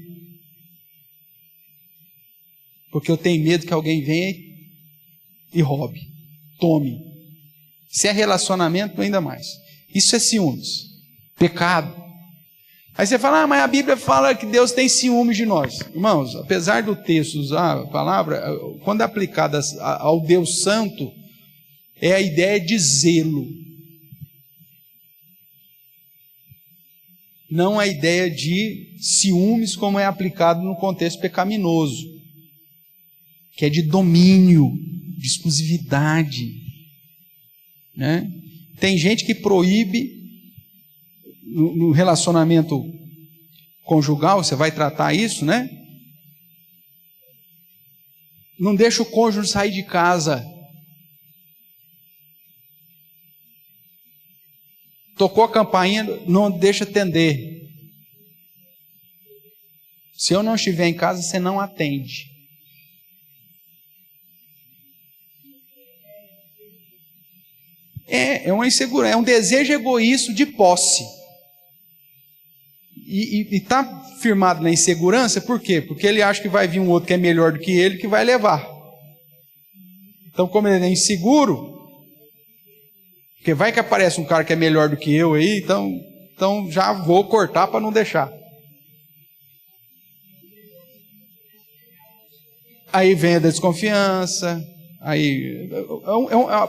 Porque eu tenho medo que alguém venha e roube, tome. Se é relacionamento, ainda mais. Isso é ciúmes, pecado. Aí você fala, mas a Bíblia fala que Deus tem ciúmes de nós. Irmãos, apesar do texto usar a palavra, quando aplicada ao Deus Santo, é a ideia de zelo. Não a ideia de ciúmes como é aplicado no contexto pecaminoso, que é de domínio, de exclusividade, né? Tem gente que proíbe no relacionamento conjugal, você vai tratar isso, né? Não deixa o cônjuge sair de casa. Tocou a campainha, não deixa atender. Se eu não estiver em casa, você não atende. É uma insegurança, é um desejo egoísta de posse. E está firmado na insegurança, por quê? Porque ele acha que vai vir um outro que é melhor do que ele, que vai levar. Então, como ele é inseguro, porque vai que aparece um cara que é melhor do que eu aí, então já vou cortar para não deixar. Aí vem a desconfiança. Aí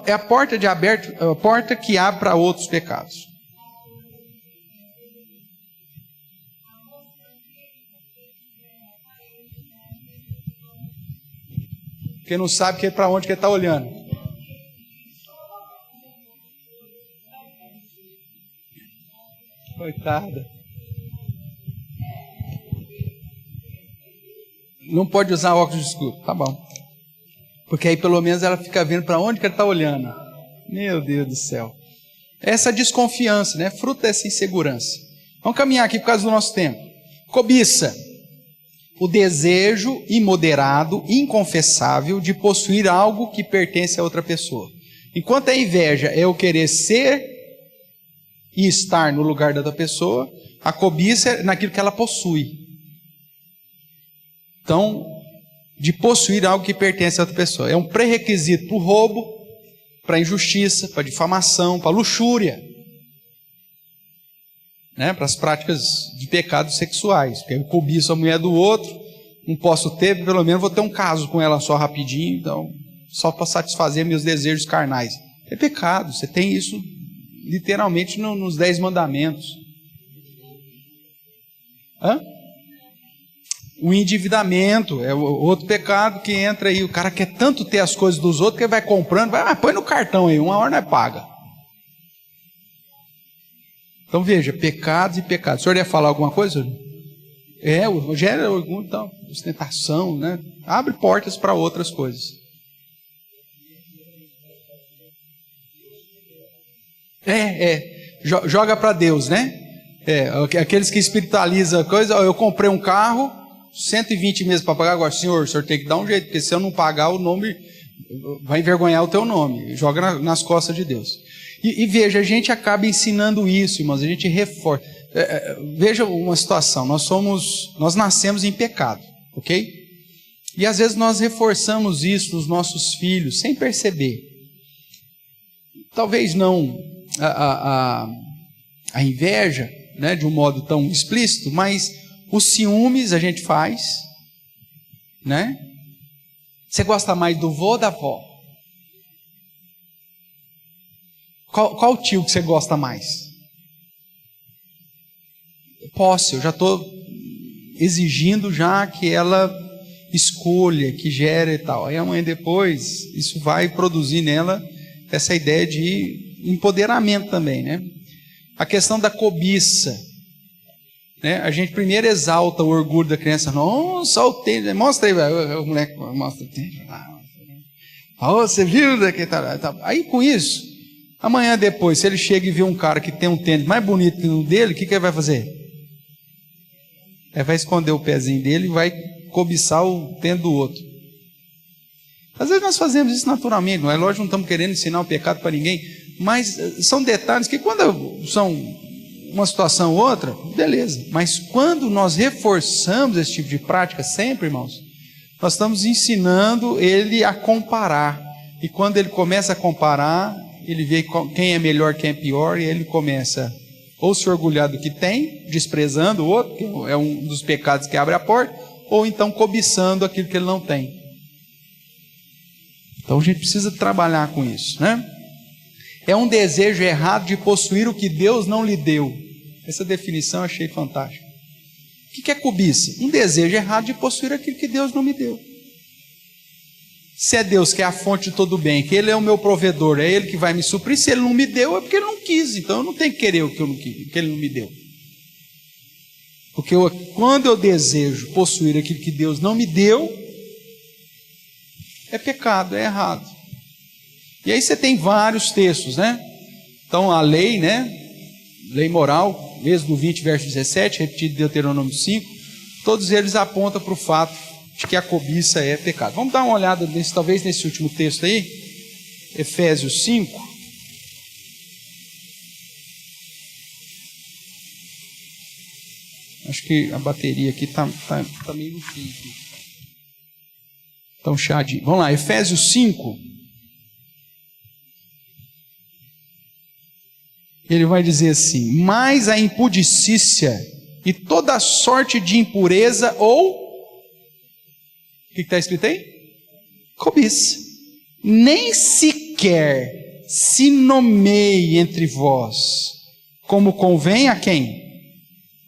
é a porta de aberto, é a porta que abre para outros pecados. Porque não sabe que é para onde que ele está olhando. Coitada. Não pode usar óculos escuros. Tá bom. Porque aí pelo menos ela fica vendo para onde que ela está olhando. Meu Deus do céu. Essa desconfiança, né? Fruto dessa insegurança. Vamos caminhar aqui por causa do nosso tempo. Cobiça. O desejo imoderado, inconfessável de possuir algo que pertence a outra pessoa. Enquanto a inveja é o querer ser e estar no lugar da outra pessoa, a cobiça é naquilo que ela possui. Então, de possuir algo que pertence a outra pessoa. É um pré-requisito para o roubo, para a injustiça, para a difamação, para a luxúria. Né? Para as práticas de pecados sexuais. Porque eu cobiço a mulher do outro, não posso ter, pelo menos vou ter um caso com ela só rapidinho, então, só para satisfazer meus desejos carnais. É pecado, você tem isso literalmente nos 10 mandamentos. O endividamento é outro pecado que entra aí. O cara quer tanto ter as coisas dos outros que ele vai comprando, põe no cartão aí, uma hora nós paga. Então veja, pecados e pecados. O senhor ia falar alguma coisa? O Rogério, orgulho, então, ostentação, né? Abre portas para outras coisas. Joga para Deus, né? Aqueles que espiritualizam a coisa. Eu comprei um carro, 120 meses para pagar. Agora, o senhor tem que dar um jeito, porque se eu não pagar, o nome vai envergonhar o teu nome. Joga nas costas de Deus. E veja, a gente acaba ensinando isso, irmãos, a gente reforça. Veja uma situação, nós nascemos em pecado, ok? E às vezes nós reforçamos isso nos nossos filhos, sem perceber. Talvez não a inveja, né, de um modo tão explícito, mas os ciúmes a gente faz, né? Você gosta mais do vô ou da avó? Qual tio que você gosta mais? Eu já estou exigindo já que ela escolha, que gere e tal. Aí amanhã depois, isso vai produzir nela essa ideia de empoderamento também, né? A questão da cobiça, né? A gente primeiro exalta o orgulho da criança. Nossa, o tênis, mostra aí, o moleque, mostra o tênis. Você viu daqui? Aí com isso, amanhã depois, se ele chega e vê um cara que tem um tênis mais bonito que o dele, o que ele vai fazer? Ele vai esconder o pezinho dele e vai cobiçar o tênis do outro. Às vezes nós fazemos isso naturalmente, não é? Lógico, não estamos querendo ensinar o pecado para ninguém, mas são detalhes que quando são uma situação ou outra, beleza. Mas quando nós reforçamos esse tipo de prática sempre, irmãos, nós estamos ensinando ele a comparar. E quando ele começa a comparar, ele vê quem é melhor, quem é pior, e ele começa ou se orgulhar do que tem, desprezando o outro, que é um dos pecados que abre a porta, ou então cobiçando aquilo que ele não tem. Então a gente precisa trabalhar com isso, né? É um desejo errado de possuir o que Deus não lhe deu. Essa definição eu achei fantástica. O que é cobiça? Um desejo errado de possuir aquilo que Deus não me deu. Se é Deus que é a fonte de todo bem, que Ele é o meu provedor, é Ele que vai me suprir, se Ele não me deu, é porque Ele não quis. Então eu não tenho que querer o que Ele não me deu. Porque quando eu desejo possuir aquilo que Deus não me deu, é pecado, é errado. E aí você tem vários textos, né? Então a lei, né? Lei moral, Êxodo 20, verso 17, repetido em Deuteronômio 5, todos eles apontam para o fato de que a cobiça é pecado. Vamos dar uma olhada talvez nesse último texto aí, Efésios 5. Acho que a bateria aqui está meio no fim. Então, chiadinho. Vamos lá, Efésios 5. Ele vai dizer assim: mas a impudicícia e toda sorte de impureza ou... O que está escrito aí? Cobiça. Nem sequer se nomeie entre vós, como convém a quem?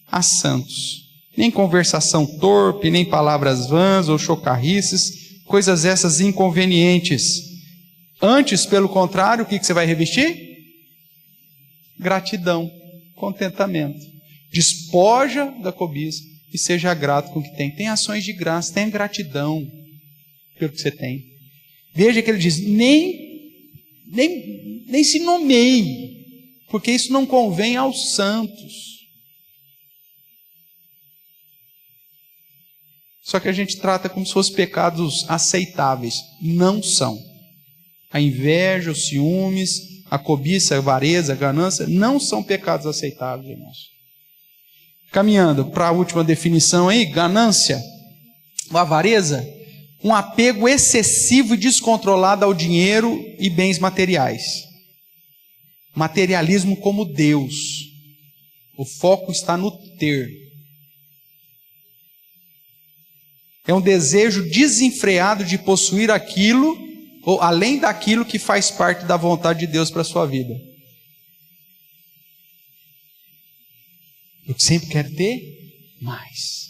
A santos. Nem conversação torpe, nem palavras vãs ou chocarrices, coisas essas inconvenientes. Antes, pelo contrário, o que você vai revestir? Gratidão, contentamento. Despoja da cobiça, e seja grato com o que tem. Tem ações de graça, tenha gratidão pelo que você tem. Veja que ele diz, nem se nomeie, porque isso não convém aos santos. Só que a gente trata como se fossem pecados aceitáveis. Não são. A inveja, os ciúmes, a cobiça, a avareza, a ganância, não são pecados aceitáveis, irmãos. Caminhando para a última definição aí, ganância, ou avareza, um apego excessivo e descontrolado ao dinheiro e bens materiais. Materialismo como Deus. O foco está no ter. É um desejo desenfreado de possuir aquilo, ou além daquilo que faz parte da vontade de Deus para a sua vida. Eu sempre quero ter mais.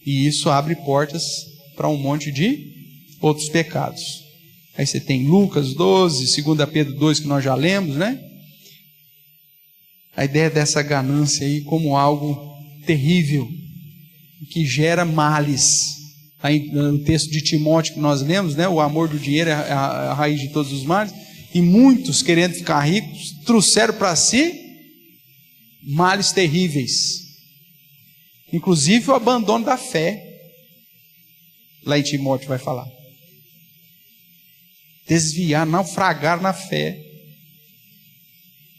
E isso abre portas para um monte de outros pecados. Aí você tem Lucas 12, 2 Pedro 2, que nós já lemos, né? A ideia dessa ganância aí como algo terrível, que gera males. Aí no texto de Timóteo que nós lemos, né? O amor do dinheiro é a raiz de todos os males. E muitos, querendo ficar ricos, trouxeram para si males terríveis. Inclusive o abandono da fé. Lá em Timóteo vai falar. Desviar, naufragar na fé.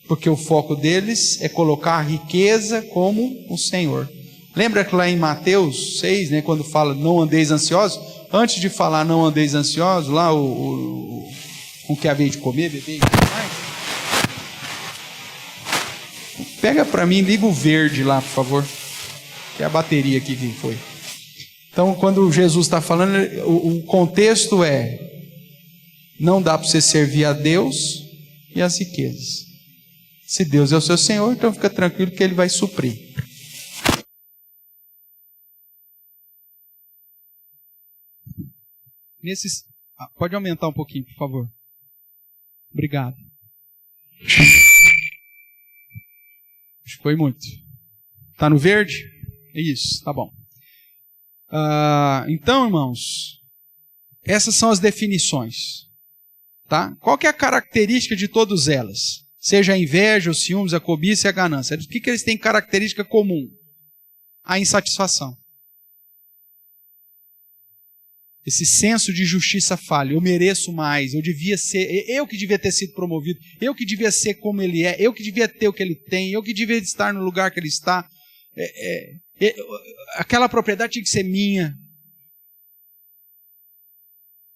Porque o foco deles é colocar a riqueza como o Senhor. Lembra que lá em Mateus 6, né, quando fala não andeis ansiosos? Antes de falar não andeis ansiosos, lá o que havia de comer, beber e tudo mais. Pega para mim, liga o verde lá, por favor. Que é a bateria aqui que foi. Então, quando Jesus está falando, o contexto é: não dá para você servir a Deus e as riquezas. Se Deus é o seu Senhor, então fica tranquilo que Ele vai suprir. Pode aumentar um pouquinho, por favor. Obrigado. Acho que foi muito. Está no verde? Isso, tá bom. Então, irmãos, essas são as definições. Tá? Qual que é a característica de todas elas? Seja a inveja, os ciúmes, a cobiça e a ganância. O que eles têm característica comum? A insatisfação. Esse senso de justiça falha. Eu mereço mais, eu que devia ter sido promovido, eu que devia ser como ele é, eu que devia ter o que ele tem, eu que devia estar no lugar que ele está. Aquela propriedade tinha que ser minha.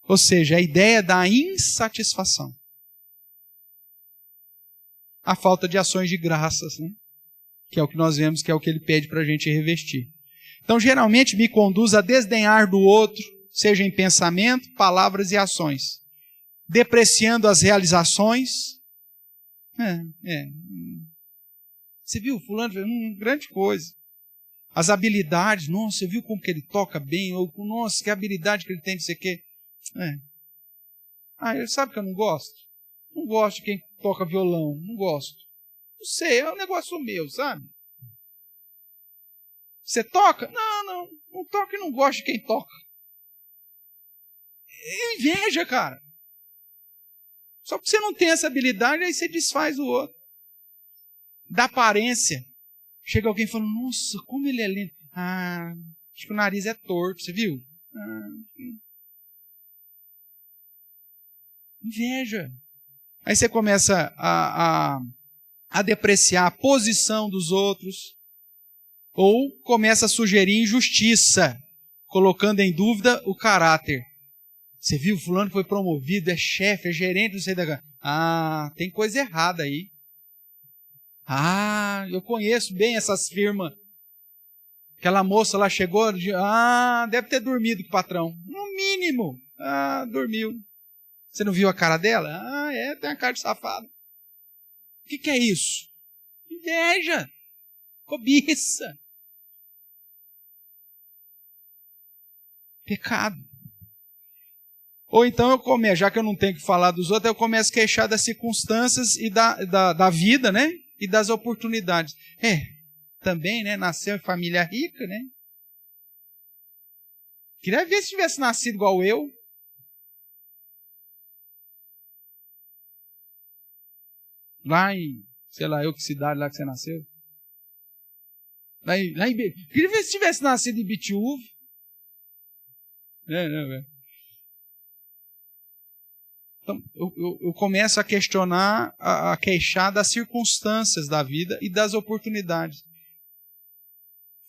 Ou seja, a ideia da insatisfação. A falta de ações de graças, né? Que é o que nós vemos, que é o que ele pede para a gente revestir. Então, geralmente me conduz a desdenhar do outro, seja em pensamento, palavras e ações, depreciando as realizações. Você viu, fulano fez grande coisa. As habilidades, nossa, você viu como que ele toca bem, ou nossa, que habilidade que ele tem, não sei o quê. Ele sabe que eu não gosto? Não gosto de quem toca violão, não gosto. Não sei, é um negócio meu, sabe? Você toca? Não toco e não gosto de quem toca. É inveja, cara. Só porque você não tem essa habilidade, aí você desfaz o outro. Da aparência. Chega alguém falando, nossa, como ele é lindo. Acho que o nariz é torto, você viu? Inveja. Aí você começa a depreciar a posição dos outros. Ou começa a sugerir injustiça, colocando em dúvida o caráter. Você viu, fulano foi promovido, é chefe, é gerente, não sei da... tem coisa errada aí. Eu conheço bem essas firmas. Aquela moça lá chegou, deve ter dormido com o patrão. No mínimo. Dormiu. Você não viu a cara dela? Tem uma cara de safado. O que é isso? Inveja. Cobiça. Pecado. Ou então já que eu não tenho que falar dos outros, eu começo a queixar das circunstâncias e da vida, né? E das oportunidades. também, né? Nasceu em família rica, né? Queria ver se tivesse nascido igual eu. Lá em, sei lá, que cidade lá que você nasceu? Queria ver se tivesse nascido em Bitiúva. Então, eu começo a questionar, a queixar das circunstâncias da vida e das oportunidades.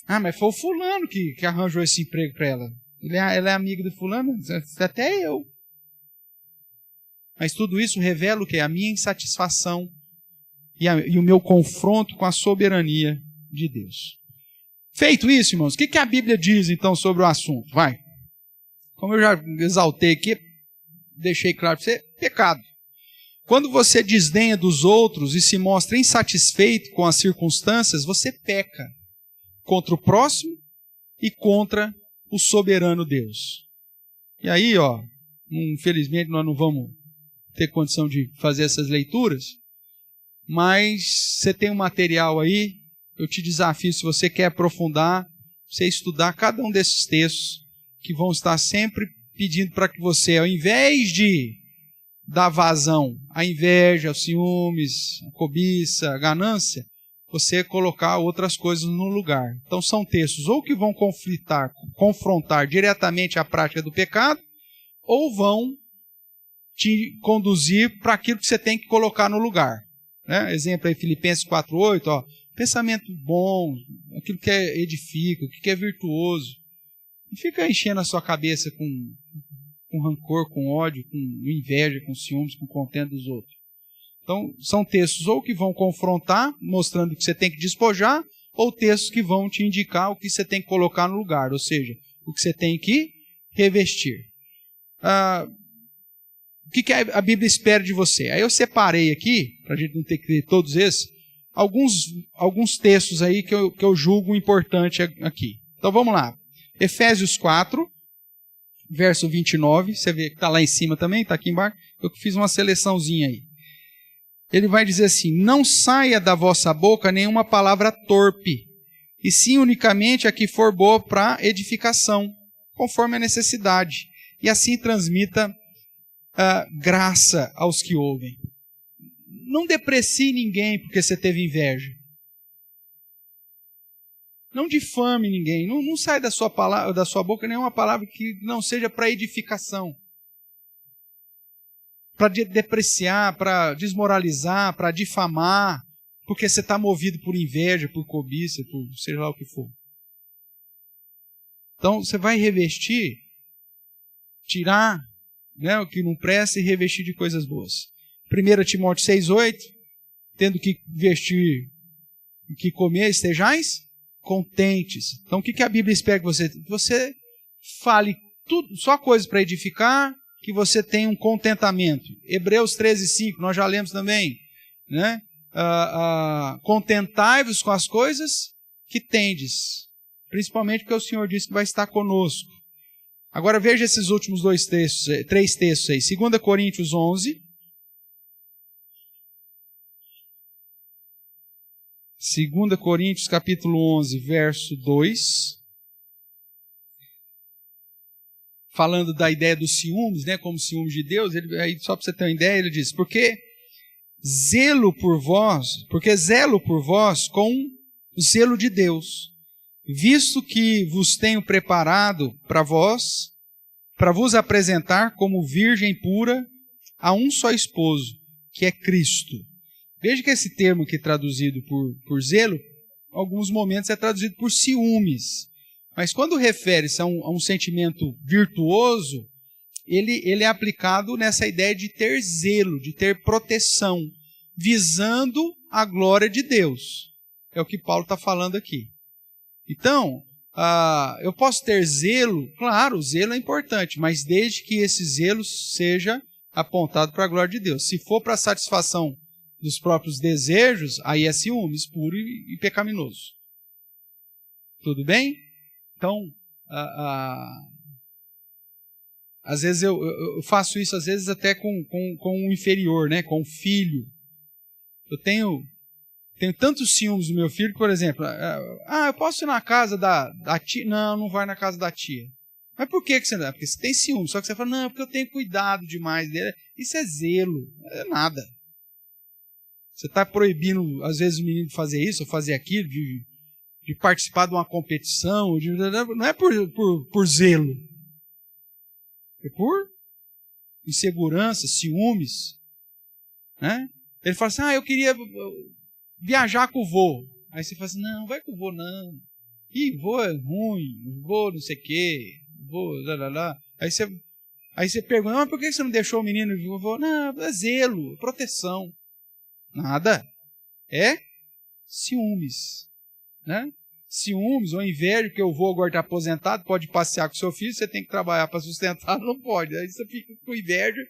Ah, mas foi o fulano que arranjou esse emprego para ela. Ela é amiga do fulano? Até eu. Mas tudo isso revela o quê? A minha insatisfação e o meu confronto com a soberania de Deus. Feito isso, irmãos, o que a Bíblia diz então sobre o assunto? Vai. Como eu já exaltei aqui, deixei claro para você, pecado. Quando você desdenha dos outros e se mostra insatisfeito com as circunstâncias, você peca contra o próximo e contra o soberano Deus. E aí, infelizmente nós não vamos ter condição de fazer essas leituras, mas você tem um material aí, eu te desafio, se você quer aprofundar, você estudar cada um desses textos, que vão estar sempre pedindo para que você, ao invés de dar vazão à inveja, aos ciúmes, à cobiça, à ganância, você colocar outras coisas no lugar. Então são textos ou que vão confrontar diretamente a prática do pecado, ou vão te conduzir para aquilo que você tem que colocar no lugar. Né? Exemplo aí, Filipenses 4:8, pensamento bom, aquilo que edifica, o que é virtuoso. Não fica enchendo a sua cabeça com rancor, com ódio, com inveja, com ciúmes, com contento dos outros. Então, são textos ou que vão confrontar, mostrando o que você tem que despojar, ou textos que vão te indicar o que você tem que colocar no lugar, ou seja, o que você tem que revestir. O que a Bíblia espera de você? Aí eu separei aqui, para a gente não ter que ler todos esses, alguns textos aí que eu julgo importante aqui. Então vamos lá. Efésios 4, verso 29, você vê que está lá em cima também, está aqui embaixo, eu fiz uma seleçãozinha aí. Ele vai dizer assim: não saia da vossa boca nenhuma palavra torpe, e sim unicamente a que for boa para edificação, conforme a necessidade, e assim transmita graça aos que ouvem. Não deprecie ninguém porque você teve inveja. Não difame ninguém. Não sai da sua boca nenhuma palavra que não seja para edificação. Para depreciar, para desmoralizar, para difamar, porque você está movido por inveja, por cobiça, por seja lá o que for. Então, você vai revestir, tirar o que não presta e revestir de coisas boas. 1 Timóteo 6:8, tendo que vestir o que comer, estejais contentes. Então, o que a Bíblia espera que você? Que você fale tudo, só coisas para edificar, que você tenha um contentamento. Hebreus 13:5, nós já lemos também. Né? Contentai-vos com as coisas que tendes, principalmente porque o Senhor disse que vai estar conosco. Agora veja esses últimos três textos aí. 2 Coríntios 11. 2 Coríntios capítulo 11, verso 2. Falando da ideia dos ciúmes, né, como ciúmes de Deus, aí, só para você ter uma ideia, ele diz: porque zelo por vós com o zelo de Deus, visto que vos tenho preparado para vos apresentar como virgem pura a um só esposo, que é Cristo. Veja que esse termo aqui traduzido por zelo, em alguns momentos é traduzido por ciúmes. Mas quando refere-se a um sentimento virtuoso, ele é aplicado nessa ideia de ter zelo, de ter proteção, visando a glória de Deus. É o que Paulo está falando aqui. Então, eu posso ter zelo, claro, o zelo é importante, mas desde que esse zelo seja apontado para a glória de Deus. Se for para a satisfação dos próprios desejos, aí é ciúmes puro e pecaminoso. Tudo bem? Então, às vezes eu faço isso, às vezes até com um inferior, né? Com um filho. Eu tenho Tenho tantos ciúmes do meu filho que, por exemplo, eu posso ir na casa da tia? Não, não vai na casa da tia. Mas por que você não vai? Porque você tem ciúme. Só que você fala, não, porque eu tenho cuidado demais dele. Isso é zelo, não é nada. Você está proibindo, às vezes, o menino de fazer isso ou fazer aquilo, de participar de uma competição. Não é por zelo. É por insegurança, ciúmes. Né? Ele fala assim, eu queria viajar com o vô. Aí você fala assim, não, vai com o vô não. Ih, vô é ruim, vô não sei o quê, vô lá. Aí você pergunta, mas por que você não deixou o menino ir com o vô? Não, é zelo, proteção. Nada. É ciúmes. Né? Ciúmes ou inveja, que o vô agora está aposentado, pode passear com seu filho, você tem que trabalhar para sustentar, não pode. Aí você fica com inveja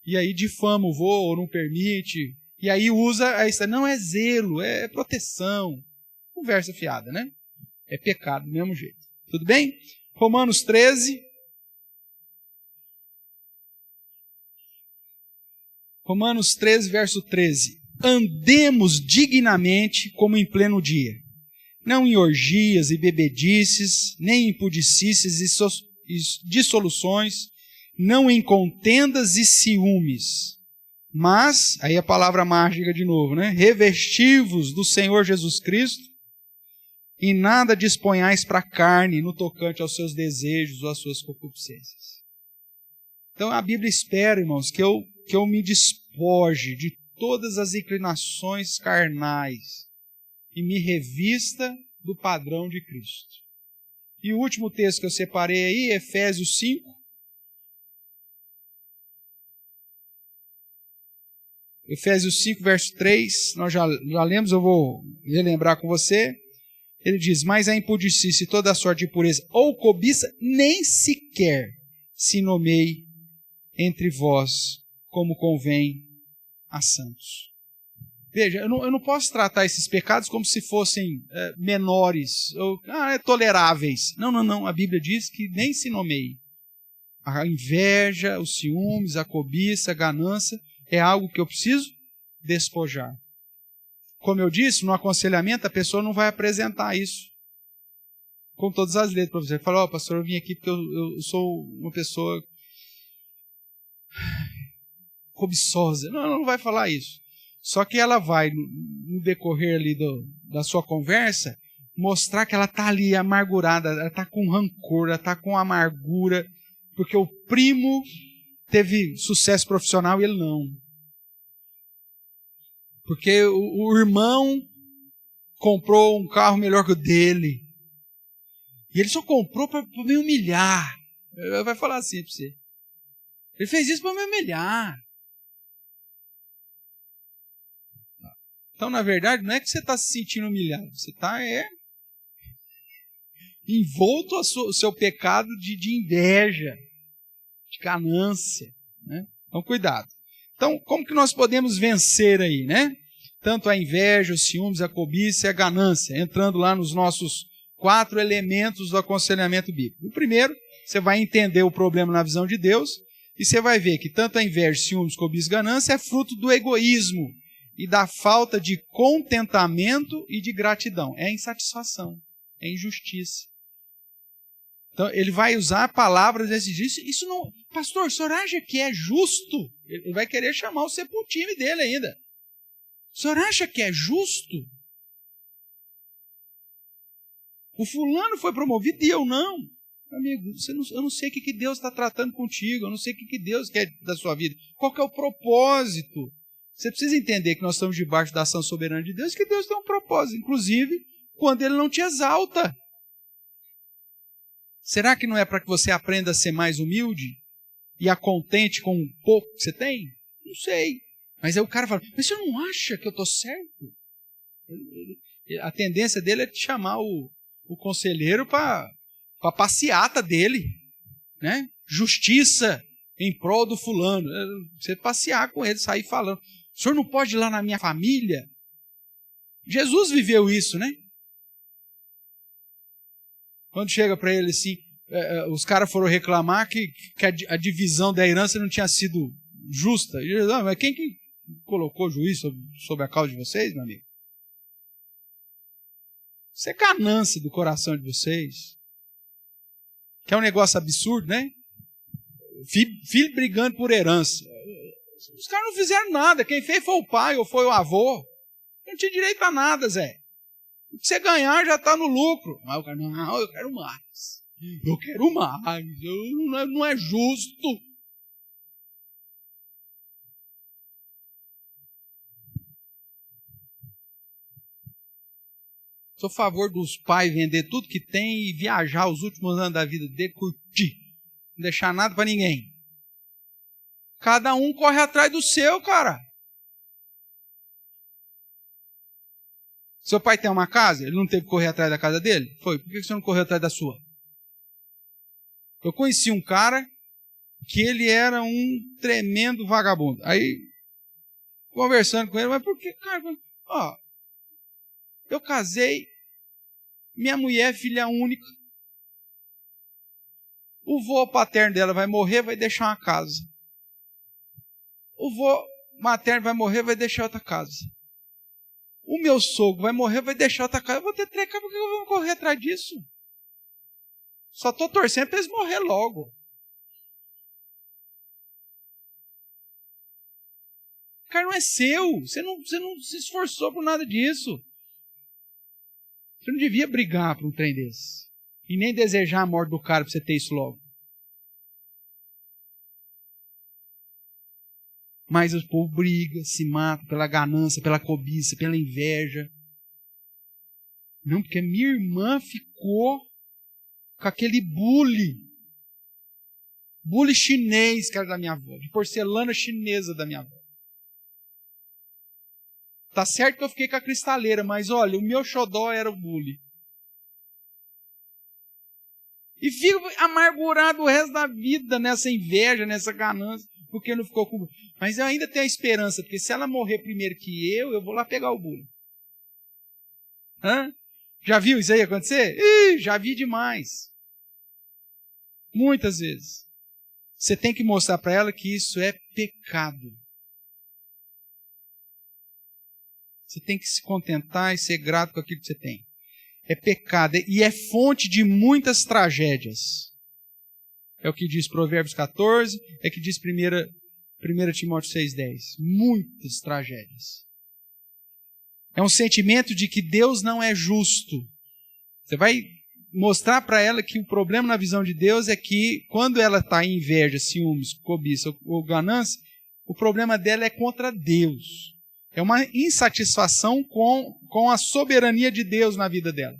e aí difama o vô ou não permite. E aí usa, não é zelo, é proteção. Conversa fiada, né? É pecado do mesmo jeito. Tudo bem? Romanos 13. Romanos 13, verso 13. Andemos dignamente como em pleno dia, não em orgias e bebedices, nem em pudicices e dissoluções, não em contendas e ciúmes, mas, aí a palavra mágica de novo, né? Revesti-vos do Senhor Jesus Cristo e nada disponhais para a carne no tocante aos seus desejos ou às suas concupiscências. Então a Bíblia espera, irmãos, que eu me despoje de todas as inclinações carnais e me revista do padrão de Cristo. E o último texto que eu separei aí, Efésios 5. Efésios 5, verso 3, nós já lemos, eu vou relembrar com você. Ele diz, mas a impudicícia e toda a sorte de impureza ou cobiça nem sequer se nomeie entre vós como convém a santos. Veja, eu não posso tratar esses pecados como se fossem menores, ou toleráveis. Não. A Bíblia diz que nem se nomeie. A inveja, os ciúmes, a cobiça, a ganância é algo que eu preciso despojar. Como eu disse, no aconselhamento a pessoa não vai apresentar isso com todas as letras para você. Fala, pastor, eu vim aqui porque eu sou uma pessoa cobiçosa. Não vai falar isso. Só que ela vai, no decorrer ali da sua conversa, mostrar que ela está ali amargurada, ela está com rancor, ela está com amargura, porque o primo teve sucesso profissional e ele não. Porque o irmão comprou um carro melhor que o dele. E ele só comprou para me humilhar. Ele vai falar assim para você. Ele fez isso para me humilhar. Então, na verdade, não é que você está se sentindo humilhado. Você está envolto ao seu pecado de inveja, de ganância. Né? Então, cuidado. Então, como que nós podemos vencer aí, né? Tanto a inveja, os ciúmes, a cobiça e a ganância, entrando lá nos nossos 4 elementos do aconselhamento bíblico. O primeiro, você vai entender o problema na visão de Deus e você vai ver que tanto a inveja, ciúmes, cobiça e ganância é fruto do egoísmo e da falta de contentamento e de gratidão. É insatisfação, é injustiça. Então, ele vai usar palavras desse disso. Isso não... Pastor, o senhor acha que é justo? Ele vai querer chamar o sepultime dele ainda. O senhor acha que é justo? O fulano foi promovido e eu não. Amigo, eu não sei o que Deus está tratando contigo. Eu não sei o que Deus quer da sua vida. Qual que é o propósito? Você precisa entender que nós estamos debaixo da ação soberana de Deus, que Deus tem um propósito, inclusive quando Ele não te exalta. Será que não é para que você aprenda a ser mais humilde e a contente com o pouco que você tem? Não sei. Mas aí o cara fala, mas você não acha que eu estou certo? A tendência dele é te chamar o conselheiro para a passeata dele. Né? Justiça em prol do fulano. Você passear com ele, sair falando. O senhor não pode ir lá na minha família? Jesus viveu isso, né? Quando chega para ele assim, os caras foram reclamar que a divisão da herança não tinha sido justa. E Jesus, mas quem que colocou juiz sobre a causa de vocês, meu amigo? Isso é ganância do coração de vocês. Que é um negócio absurdo, né? Filho brigando por herança. Os caras não fizeram nada. Quem fez foi o pai ou foi o avô. Não tinha direito a nada, Zé. O que você ganhar já está no lucro. Mas o cara, não, eu quero mais. Eu quero mais. Não é justo. Sou a favor dos pais vender tudo que tem e viajar os últimos anos da vida dele, curtir. Não deixar nada para ninguém. Cada um corre atrás do seu, cara. Seu pai tem uma casa? Ele não teve que correr atrás da casa dele? Foi. Por que você não correu atrás da sua? Eu conheci um cara que ele era um tremendo vagabundo. Aí, conversando com ele, mas por que, cara? Ó, eu casei, minha mulher é filha única. O vô paterno dela vai morrer, vai deixar uma casa. O vô materno vai morrer, vai deixar outra casa. O meu sogro vai morrer, vai deixar outra casa. Eu vou ter trecar, por que eu vou correr atrás disso? Só estou torcendo para eles morrer logo. Cara, não é seu. Você não se esforçou por nada disso. Você não devia brigar por um trem desse. E nem desejar a morte do cara para você ter isso logo. Mas o povo briga, se mata pela ganância, pela cobiça, pela inveja. Não, porque minha irmã ficou com aquele bule. Bule chinês que era da minha avó, de porcelana chinesa da minha avó. Tá certo que eu fiquei com a cristaleira, mas olha, o meu xodó era o bule. E fico amargurado o resto da vida nessa inveja, nessa ganância, porque não ficou com... Mas eu ainda tenho a esperança, porque se ela morrer primeiro que eu vou lá pegar o bule. Hã? Já viu isso aí acontecer? Ih, já vi demais. Muitas vezes. Você tem que mostrar para ela que isso é pecado. Você tem que se contentar e ser grato com aquilo que você tem. É pecado e é fonte de muitas tragédias. É o que diz Provérbios 14, é o que diz 1 Timóteo 6,10. Muitas tragédias. É um sentimento de que Deus não é justo. Você vai mostrar para ela que o problema na visão de Deus é que quando ela está em inveja, ciúmes, cobiça ou ganância, o problema dela é contra Deus. É uma insatisfação com a soberania de Deus na vida dela.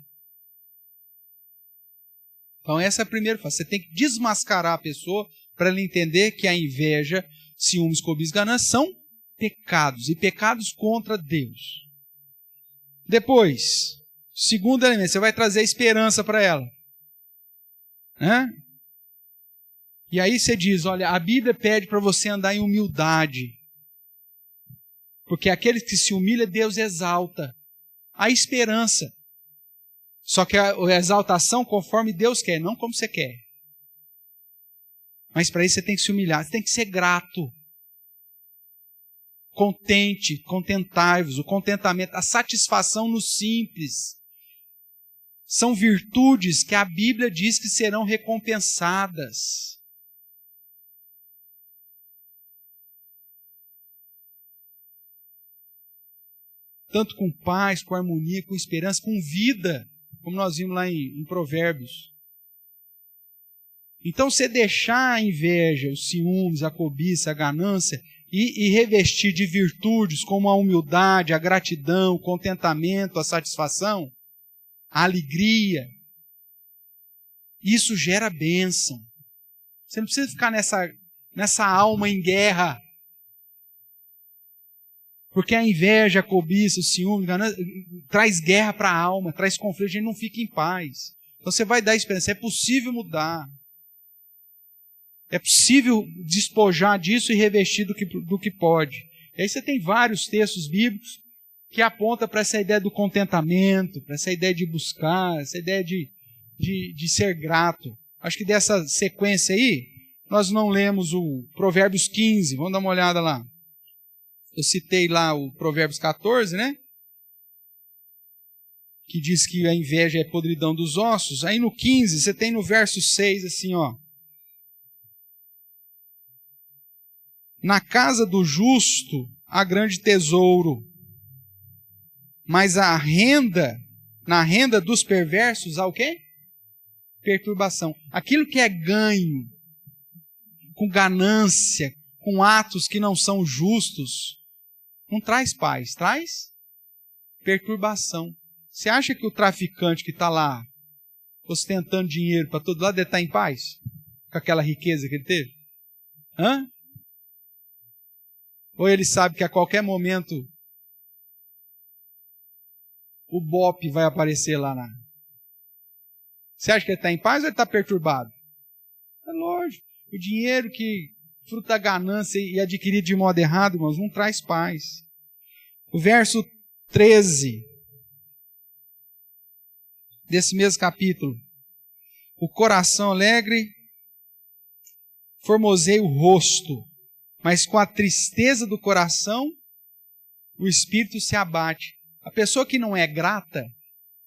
Então essa é a primeira fase. Você tem que desmascarar a pessoa para ela entender que a inveja, ciúmes, cobiça e ganância são pecados. E pecados contra Deus. Depois, segundo elemento, você vai trazer esperança para ela. E aí você diz, olha, a Bíblia pede para você andar em humildade. Porque aquele que se humilha, Deus exalta. A esperança. Só que a exaltação conforme Deus quer, não como você quer. Mas para isso você tem que se humilhar, você tem que ser grato. Contente, contentai-vos, o contentamento, a satisfação no simples. São virtudes que a Bíblia diz que serão recompensadas. Tanto com paz, com harmonia, com esperança, com vida, como nós vimos lá em Provérbios. Então, você deixar a inveja, os ciúmes, a cobiça, a ganância, e revestir de virtudes como a humildade, a gratidão, o contentamento, a satisfação, a alegria, isso gera bênção. Você não precisa ficar nessa alma em guerra. Porque a inveja, a cobiça, o ciúme, traz guerra para a alma, traz conflito, a gente não fica em paz. Então você vai dar esperança, é possível mudar. É possível despojar disso e revestir do que pode. E aí você tem vários textos bíblicos que apontam para essa ideia do contentamento, para essa ideia de buscar, essa ideia de ser grato. Acho que dessa sequência aí, nós não lemos o Provérbios 15, vamos dar uma olhada lá. Eu citei lá o Provérbios 14, né? que diz que a inveja é podridão dos ossos. Aí no 15, você tem no verso 6 assim, ó. Na casa do justo há grande tesouro, mas na renda dos perversos há o quê? Perturbação. Aquilo que é ganho com ganância, com atos que não são justos, não traz paz, traz perturbação. Você acha que o traficante que está lá ostentando dinheiro para todo lado, ele está em paz? Com aquela riqueza que ele teve? Hã? Ou ele sabe que a qualquer momento o bope vai aparecer lá na... Você acha que ele está em paz ou ele está perturbado? É lógico. O dinheiro que fruto da ganância e adquirido de modo errado, irmãos, não traz paz. O verso 13 desse mesmo capítulo. O coração alegre formoseia o rosto, mas com a tristeza do coração o espírito se abate. A pessoa que não é grata,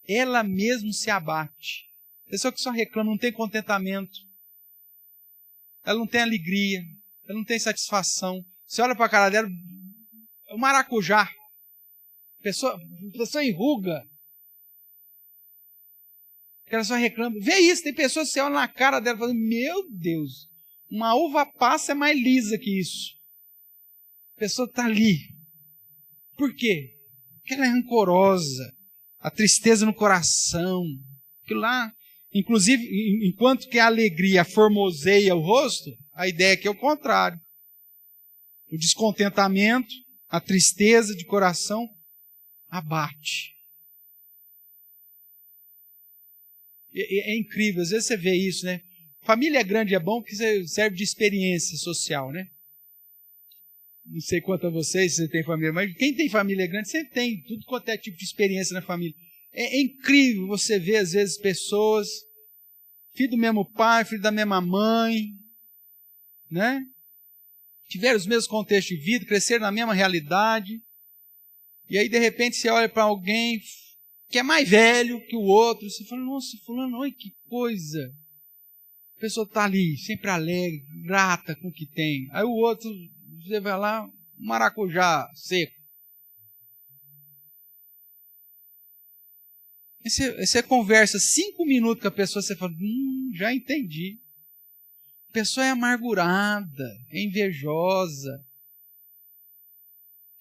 ela mesma se abate. A pessoa que só reclama, não tem contentamento, ela não tem alegria, ela não tem satisfação. Você olha para a cara dela, é um maracujá. A pessoa enruga. Ela só reclama. Vê isso, tem pessoas que você olha na cara dela e fala, meu Deus, uma uva passa é mais lisa que isso. A pessoa está ali. Por quê? Porque ela é rancorosa, a tristeza no coração. Aquilo lá, inclusive, enquanto que a alegria formoseia o rosto, a ideia é que é o contrário. O descontentamento, a tristeza de coração abate. É incrível, às vezes você vê isso, né? Família grande é bom porque serve de experiência social, né? Não sei quanto a vocês, se você tem família, mas quem tem família grande, sempre tem tudo quanto é tipo de experiência na família. É incrível você ver, às vezes, pessoas, filho do mesmo pai, filho da mesma mãe, né? Tiveram os mesmos contextos de vida, cresceram na mesma realidade, e aí, de repente, você olha para alguém que é mais velho que o outro, você fala, nossa, fulano, olha que coisa. A pessoa está ali, sempre alegre, grata com o que tem. Aí o outro, você vai lá, maracujá seco. Aí você conversa 5 minutos com a pessoa, você fala, já entendi. A pessoa é amargurada, é invejosa.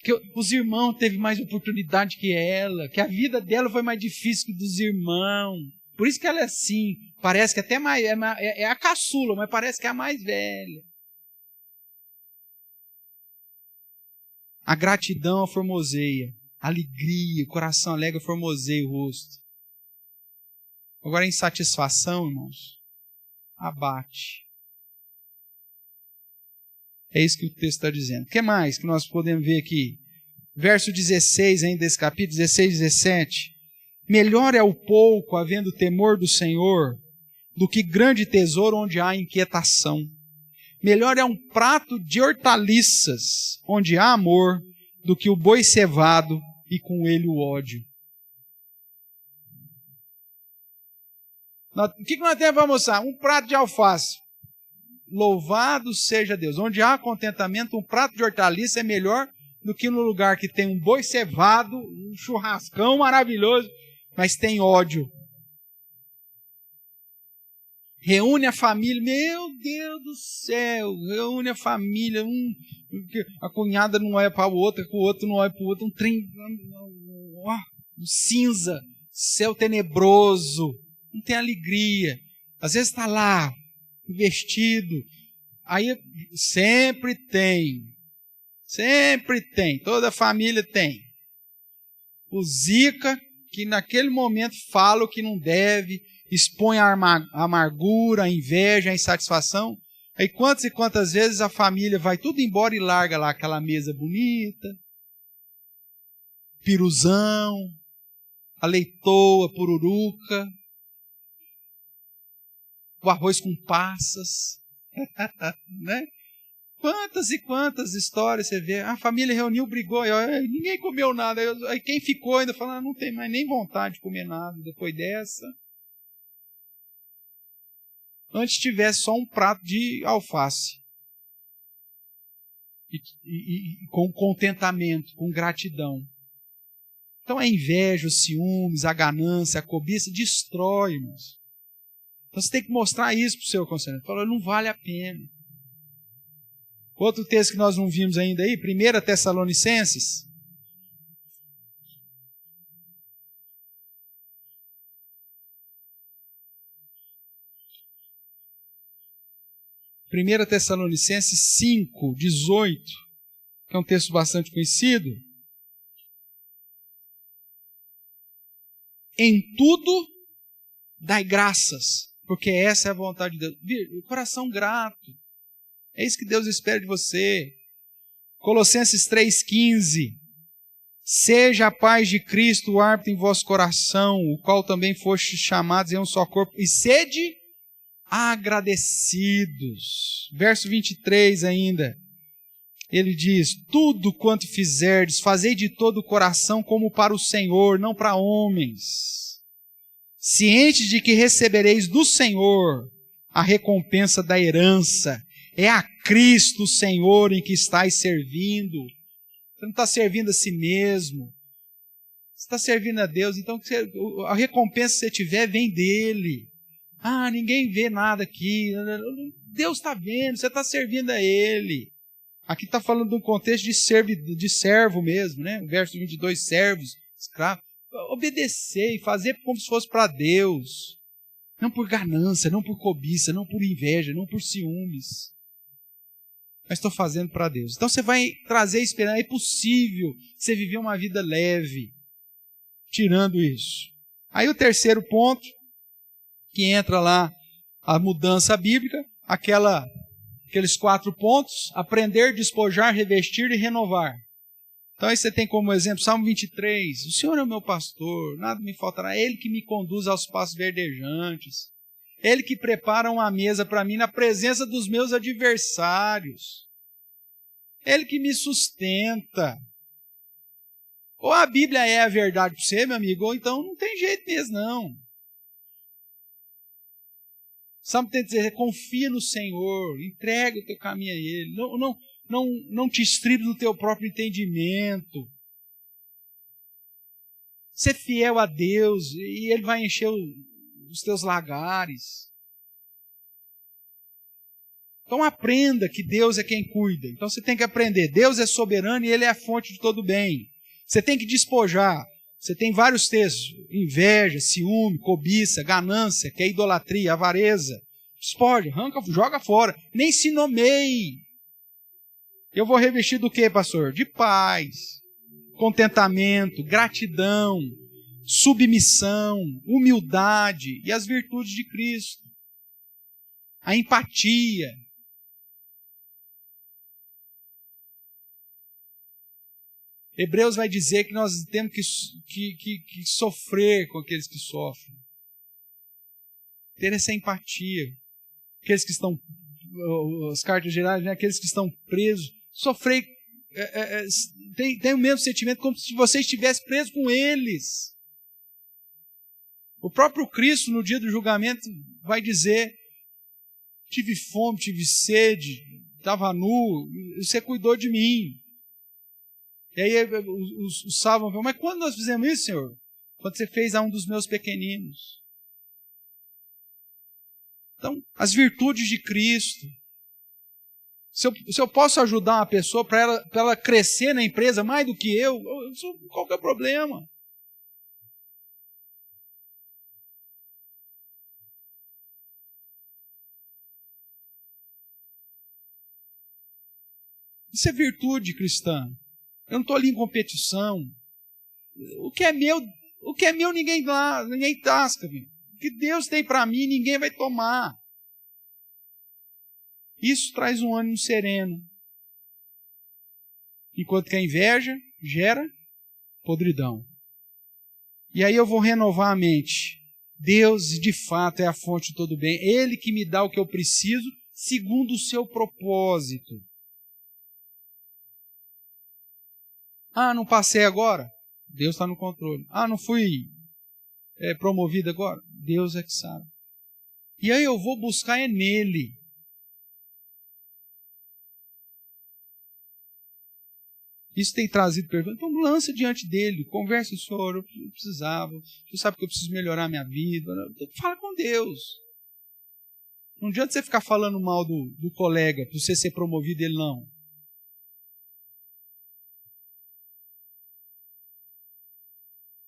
Que os irmãos teve mais oportunidade que ela, que a vida dela foi mais difícil que dos irmãos. Por isso que ela é assim, parece que até mais, é a caçula, mas parece que é a mais velha. A gratidão a formoseia, a alegria, o coração alegre formoseia o rosto. Agora a insatisfação, irmãos, abate. É isso que o texto está dizendo. O que mais que nós podemos ver aqui? Verso 16 ainda desse capítulo, 16 e 17. Melhor é o pouco, havendo temor do Senhor, do que grande tesouro onde há inquietação. Melhor é um prato de hortaliças, onde há amor, do que o boi cevado e com ele o ódio. O que nós temos para almoçar? Um prato de alface. Louvado seja Deus. Onde há contentamento, um prato de hortaliça é melhor do que no lugar que tem um boi cevado, um churrascão maravilhoso, mas tem ódio. Reúne a família, meu Deus do céu, reúne a família, a cunhada não olha para o outro, o outro não olha para o outro, um trem, cinza, céu tenebroso, não tem alegria. Às vezes está lá, vestido, aí sempre tem, toda família tem. O zica, que naquele momento fala o que não deve, expõe a amargura, a inveja, a insatisfação. Aí quantas e quantas vezes a família vai tudo embora e larga lá aquela mesa bonita, piruzão, a leitoa, pururuca, o arroz com passas, né? Quantas e quantas histórias você vê? A família reuniu, brigou, ninguém comeu nada. Aí quem ficou ainda fala, não tem mais nem vontade de comer nada depois dessa. Antes tivesse só um prato de alface. E com contentamento, com gratidão. Então a inveja, os ciúmes, a ganância, a cobiça destrói, irmãos. Então você tem que mostrar isso para o seu conselheiro. Fala, não vale a pena. Outro texto que nós não vimos ainda aí, 1 Tessalonicenses. 1 Tessalonicenses 5, 18, que é um texto bastante conhecido. Em tudo dai graças, porque essa é a vontade de Deus. Coração grato. É isso que Deus espera de você. Colossenses 3,15. Seja a paz de Cristo o árbitro em vosso coração, o qual também fostes chamados em um só corpo, e sede agradecidos. Verso 23 ainda. Ele diz, tudo quanto fizerdes, fazei de todo o coração como para o Senhor, não para homens. Cientes de que recebereis do Senhor a recompensa da herança. É a Cristo o Senhor em que estáis servindo. Você não está servindo a si mesmo. Você está servindo a Deus. Então a recompensa que você tiver vem dele. Ah, ninguém vê nada aqui. Deus está vendo, você está servindo a Ele. Aqui está falando de um contexto de servo mesmo, né? O verso 22, servos, escravos. Obedecer e fazer como se fosse para Deus. Não por ganância, não por cobiça, não por inveja, não por ciúmes. Mas estou fazendo para Deus. Então você vai trazer esperança. É possível você viver uma vida leve, tirando isso. Aí o terceiro ponto, que entra lá a mudança bíblica, aqueles 4 pontos, aprender, despojar, revestir e renovar. Então aí você tem como exemplo Salmo 23, o Senhor é o meu pastor, nada me faltará, é Ele que me conduz aos pastos verdejantes, Ele que prepara uma mesa para mim na presença dos meus adversários, Ele que me sustenta. Ou a Bíblia é a verdade para você, meu amigo, ou então não tem jeito mesmo não. Salmo tem que dizer, confia no Senhor, entrega o teu caminho a Ele, não te estribes no teu próprio entendimento. Ser fiel a Deus e Ele vai encher os teus lagares. Então aprenda que Deus é quem cuida. Então você tem que aprender, Deus é soberano e Ele é a fonte de todo bem. Você tem que despojar. Você tem vários textos, inveja, ciúme, cobiça, ganância, que é idolatria, avareza. Despoja, arranca, joga fora. Nem se nomeie. Eu vou revestir do que, pastor? De paz, contentamento, gratidão, submissão, humildade e as virtudes de Cristo. A empatia. Hebreus vai dizer que nós temos que sofrer com aqueles que sofrem. Ter essa empatia. Aqueles que estão, as cartas gerais, né? Aqueles que estão presos. Sofrer, tem o mesmo sentimento como se você estivesse preso com eles. O próprio Cristo, no dia do julgamento, vai dizer, tive fome, tive sede, estava nu, você cuidou de mim. E aí os salvos falam, mas quando nós fizemos isso, Senhor? Quando você fez a um dos meus pequeninos. Então, as virtudes de Cristo. Se eu posso ajudar uma pessoa para ela crescer na empresa mais do que eu, qual que é o problema? Isso é virtude cristã. Eu não estou ali em competição. O que é meu ninguém tasca. Viu? O que Deus tem para mim, ninguém vai tomar. Isso traz um ânimo sereno. Enquanto que a inveja gera podridão. E aí eu vou renovar a mente. Deus, de fato, é a fonte de todo bem. Ele que me dá o que eu preciso, segundo o seu propósito. Ah, não passei agora? Deus está no controle. Ah, não fui promovido agora? Deus é que sabe. E aí eu vou buscar nele. Isso tem trazido perguntas. Então lança diante dele, conversa, Senhor, eu precisava, o Senhor sabe que eu preciso melhorar a minha vida. Fala com Deus. Não adianta você ficar falando mal do colega, para você ser promovido, ele não.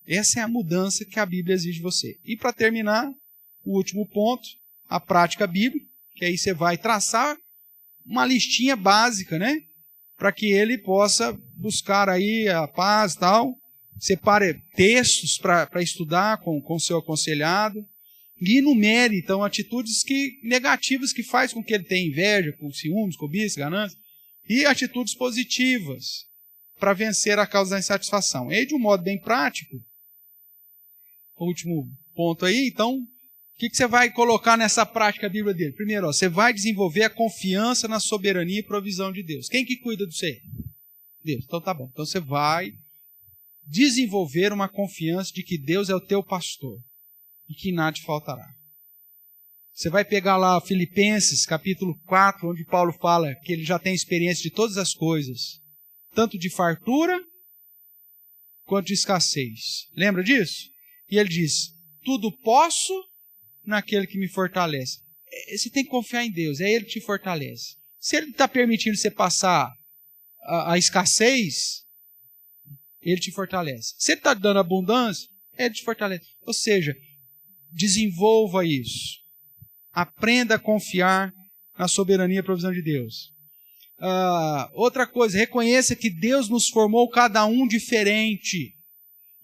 Essa é a mudança que a Bíblia exige de você. E para terminar, o último ponto, a prática bíblica, que aí você vai traçar uma listinha básica, né? Para que ele possa buscar aí a paz e tal. Separe textos para estudar com o seu aconselhado. E enumere, então, atitudes negativas que faz com que ele tenha inveja, com ciúmes, cobiça, ganância. E atitudes positivas para vencer a causa da insatisfação. E de um modo bem prático, o último ponto aí, então, o que você vai colocar nessa prática Bíblia dele? Primeiro, você vai desenvolver a confiança na soberania e provisão de Deus. Quem que cuida do você? Deus. Então tá bom. Então você vai desenvolver uma confiança de que Deus é o teu pastor e que nada te faltará. Você vai pegar lá Filipenses, capítulo 4, onde Paulo fala que ele já tem experiência de todas as coisas, tanto de fartura quanto de escassez. Lembra disso? E ele diz, tudo posso naquele que me fortalece. Você tem que confiar em Deus, é Ele que te fortalece. Se Ele está permitindo você passar a escassez, Ele te fortalece. Se Ele está dando abundância, Ele te fortalece. Ou seja, desenvolva isso. Aprenda a confiar na soberania e provisão de Deus. Outra coisa, reconheça que Deus nos formou cada um diferente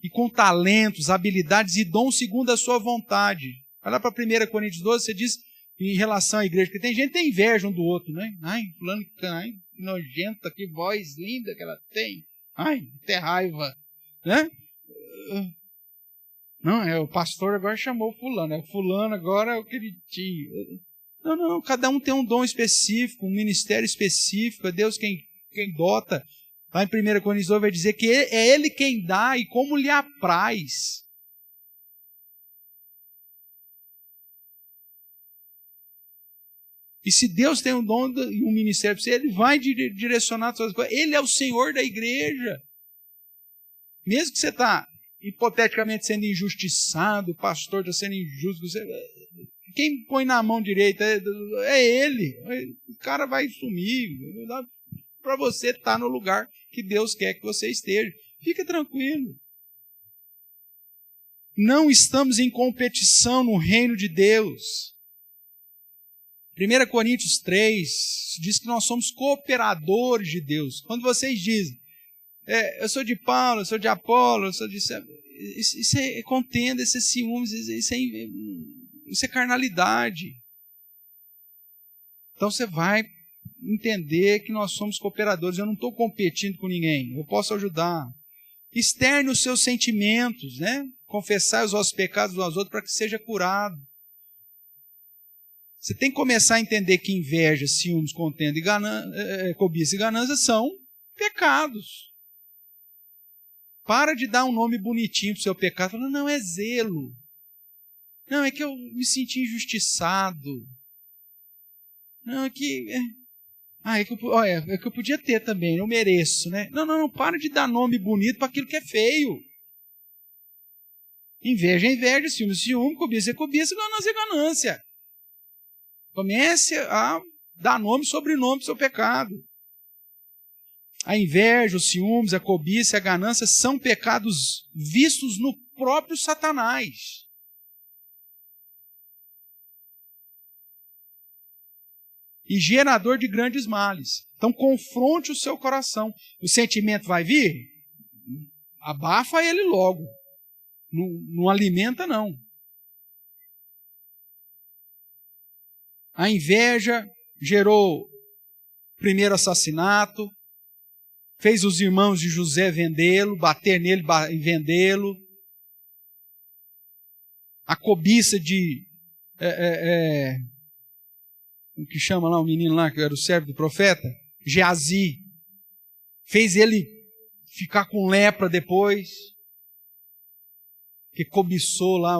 e com talentos, habilidades e dons segundo a sua vontade. Vai lá para 1 Coríntios 12, você diz em relação à igreja, porque tem gente que tem inveja um do outro, né? Ai, fulano, que nojenta, que voz linda que ela tem. Ai, até raiva, né? Não, o pastor agora chamou fulano, o fulano agora é o queridinho. Não, cada um tem um dom específico, um ministério específico, é Deus quem dota. Lá em 1 Coríntios 12 vai dizer que é Ele quem dá e como lhe apraz. E se Deus tem um dom e um ministério para você, Ele vai direcionar as suas coisas. Ele é o Senhor da igreja. Mesmo que você está hipoteticamente sendo injustiçado, o pastor está sendo injusto, quem põe na mão direita é Ele. O cara vai sumir. Para você estar no lugar que Deus quer que você esteja. Fica tranquilo. Não estamos em competição no reino de Deus. 1 Coríntios 3 diz que nós somos cooperadores de Deus. Quando vocês dizem, eu sou de Paulo, eu sou de Apolo, eu sou de... Isso é contenda, isso é ciúmes, isso é carnalidade. Então você vai entender que nós somos cooperadores. Eu não estou competindo com ninguém, eu posso ajudar. Externe os seus sentimentos, né? Confessai os vossos pecados uns aos outros para que seja curado. Você tem que começar a entender que inveja, ciúmes, contenda, cobiça e ganância são pecados. Para de dar um nome bonitinho para o seu pecado. Fala, não, é zelo. Não, é que eu me senti injustiçado. Não, é que... é que eu podia ter também, eu mereço, né? Não, para de dar nome bonito para aquilo que é feio. Inveja é inveja, ciúme é ciúme, cobiça é cobiça, ganância é ganância. Comece a dar nome e sobrenome para o seu pecado. A inveja, os ciúmes, a cobiça e a ganância são pecados vistos no próprio Satanás. E gerador de grandes males. Então confronte o seu coração. O sentimento vai vir? Abafa ele logo. Não alimenta, não. A inveja gerou primeiro assassinato, fez os irmãos de José vendê-lo, bater nele e vendê-lo. A cobiça de... o que chama lá o menino lá, que era o servo do profeta? Geazi. Fez ele ficar com lepra depois, que cobiçou lá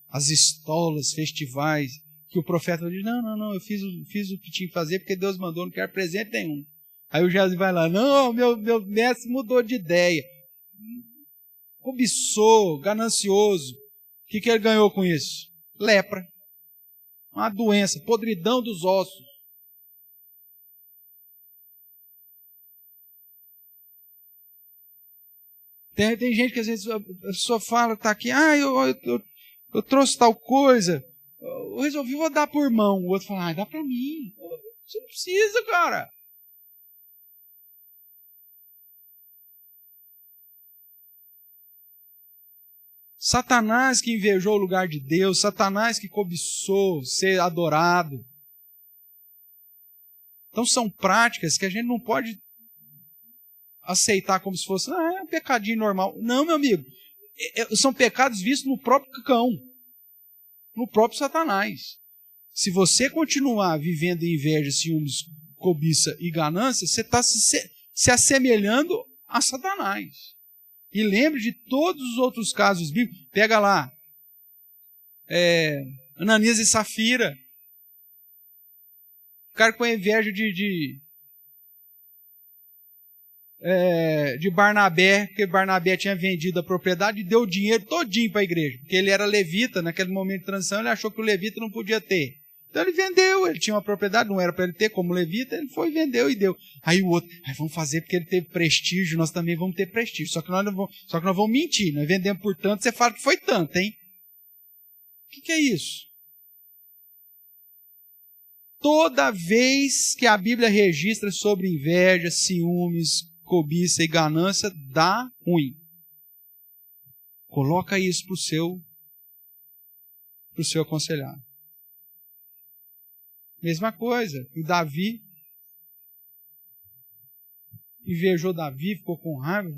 as estolas, festivais, que o profeta diz, não, eu fiz o que tinha que fazer porque Deus mandou, não quero presente nenhum. Aí o Geazi vai lá, não, meu mestre mudou de ideia. Cobiçou, ganancioso. O que ele ganhou com isso? Lepra. Uma doença, podridão dos ossos. Tem gente que às vezes a pessoa fala, está aqui, eu trouxe tal coisa, eu resolvi, vou dar por mão. O outro fala, dá para mim. Você não precisa, cara. Satanás que invejou o lugar de Deus, Satanás que cobiçou ser adorado. Então são práticas que a gente não pode aceitar como se fosse, é um pecadinho normal. Não, meu amigo, são pecados vistos no próprio cão, no próprio Satanás. Se você continuar vivendo em inveja, ciúmes, cobiça e ganância, você está se assemelhando a Satanás. E lembre de todos os outros casos bíblicos. Pega lá, Ananias e Safira. O cara com inveja de Barnabé, porque Barnabé tinha vendido a propriedade e deu o dinheiro todinho para a igreja. Porque ele era levita, naquele momento de transição, ele achou que o levita não podia ter. Então ele vendeu, ele tinha uma propriedade, não era para ele ter como levita, ele foi, vendeu e deu. Aí o outro, vamos fazer porque ele teve prestígio, nós também vamos ter prestígio. Só que nós vamos mentir, nós vendemos por tanto, você fala que foi tanto, hein? O que é isso? Toda vez que a Bíblia registra sobre inveja, ciúmes, cobiça e ganância, dá ruim. Coloca isso para o seu aconselhado. Mesma coisa, o Davi invejou Davi, ficou com raiva,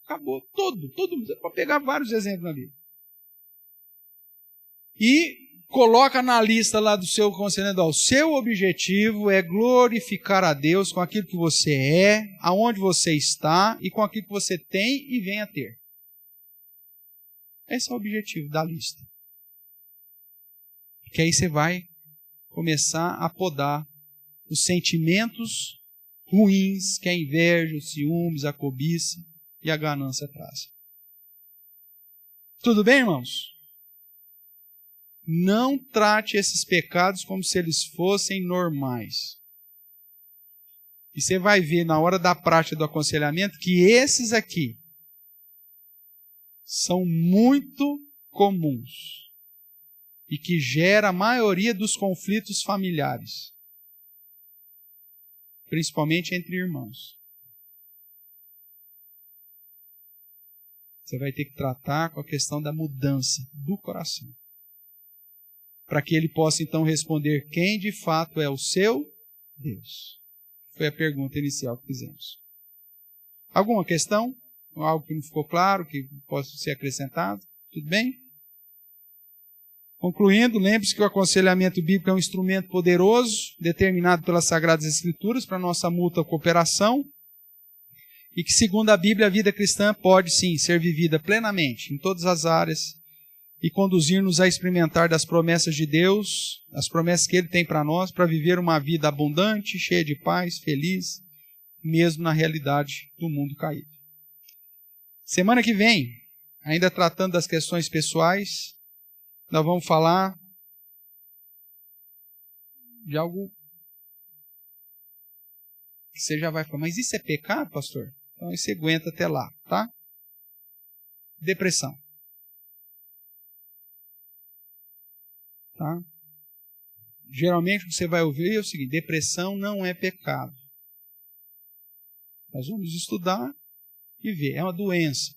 acabou todo mundo. Pode pegar vários exemplos na Bíblia. E coloca na lista lá do seu aconselhador, o seu objetivo é glorificar a Deus com aquilo que você é, aonde você está e com aquilo que você tem e vem a ter. Esse é o objetivo da lista. Porque aí você vai começar a podar os sentimentos ruins que a inveja, os ciúmes, a cobiça e a ganância trazem. Tudo bem, irmãos? Não trate esses pecados como se eles fossem normais. E você vai ver na hora da prática do aconselhamento que esses aqui são muito comuns e que gera a maioria dos conflitos familiares, principalmente entre irmãos. Você vai ter que tratar com a questão da mudança do coração, para que ele possa então responder quem de fato é o seu Deus. Foi a pergunta inicial que fizemos. Alguma questão? Algo que não ficou claro, que possa ser acrescentado? Tudo bem? Concluindo, lembre-se que o aconselhamento bíblico é um instrumento poderoso, determinado pelas Sagradas Escrituras para nossa mútua cooperação, e que, segundo a Bíblia, a vida cristã pode, sim, ser vivida plenamente, em todas as áreas, e conduzir-nos a experimentar das promessas de Deus, as promessas que Ele tem para nós, para viver uma vida abundante, cheia de paz, feliz, mesmo na realidade do mundo caído. Semana que vem, ainda tratando das questões pessoais, nós vamos falar de algo que você já vai falar, mas isso é pecado, pastor? Então você aguenta até lá, tá? Depressão. Tá? Geralmente o que você vai ouvir é o seguinte: depressão não é pecado. Nós vamos estudar e ver, é uma doença.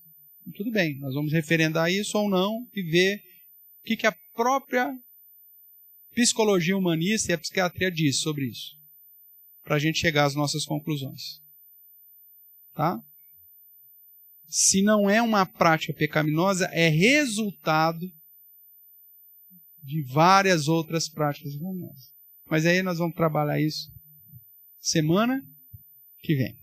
Tudo bem, nós vamos referendar isso ou não e ver o que a própria psicologia humanista e a psiquiatria diz sobre isso, para a gente chegar às nossas conclusões. Tá? Se não é uma prática pecaminosa, é resultado de várias outras práticas pecaminosas. Mas aí nós vamos trabalhar isso semana que vem.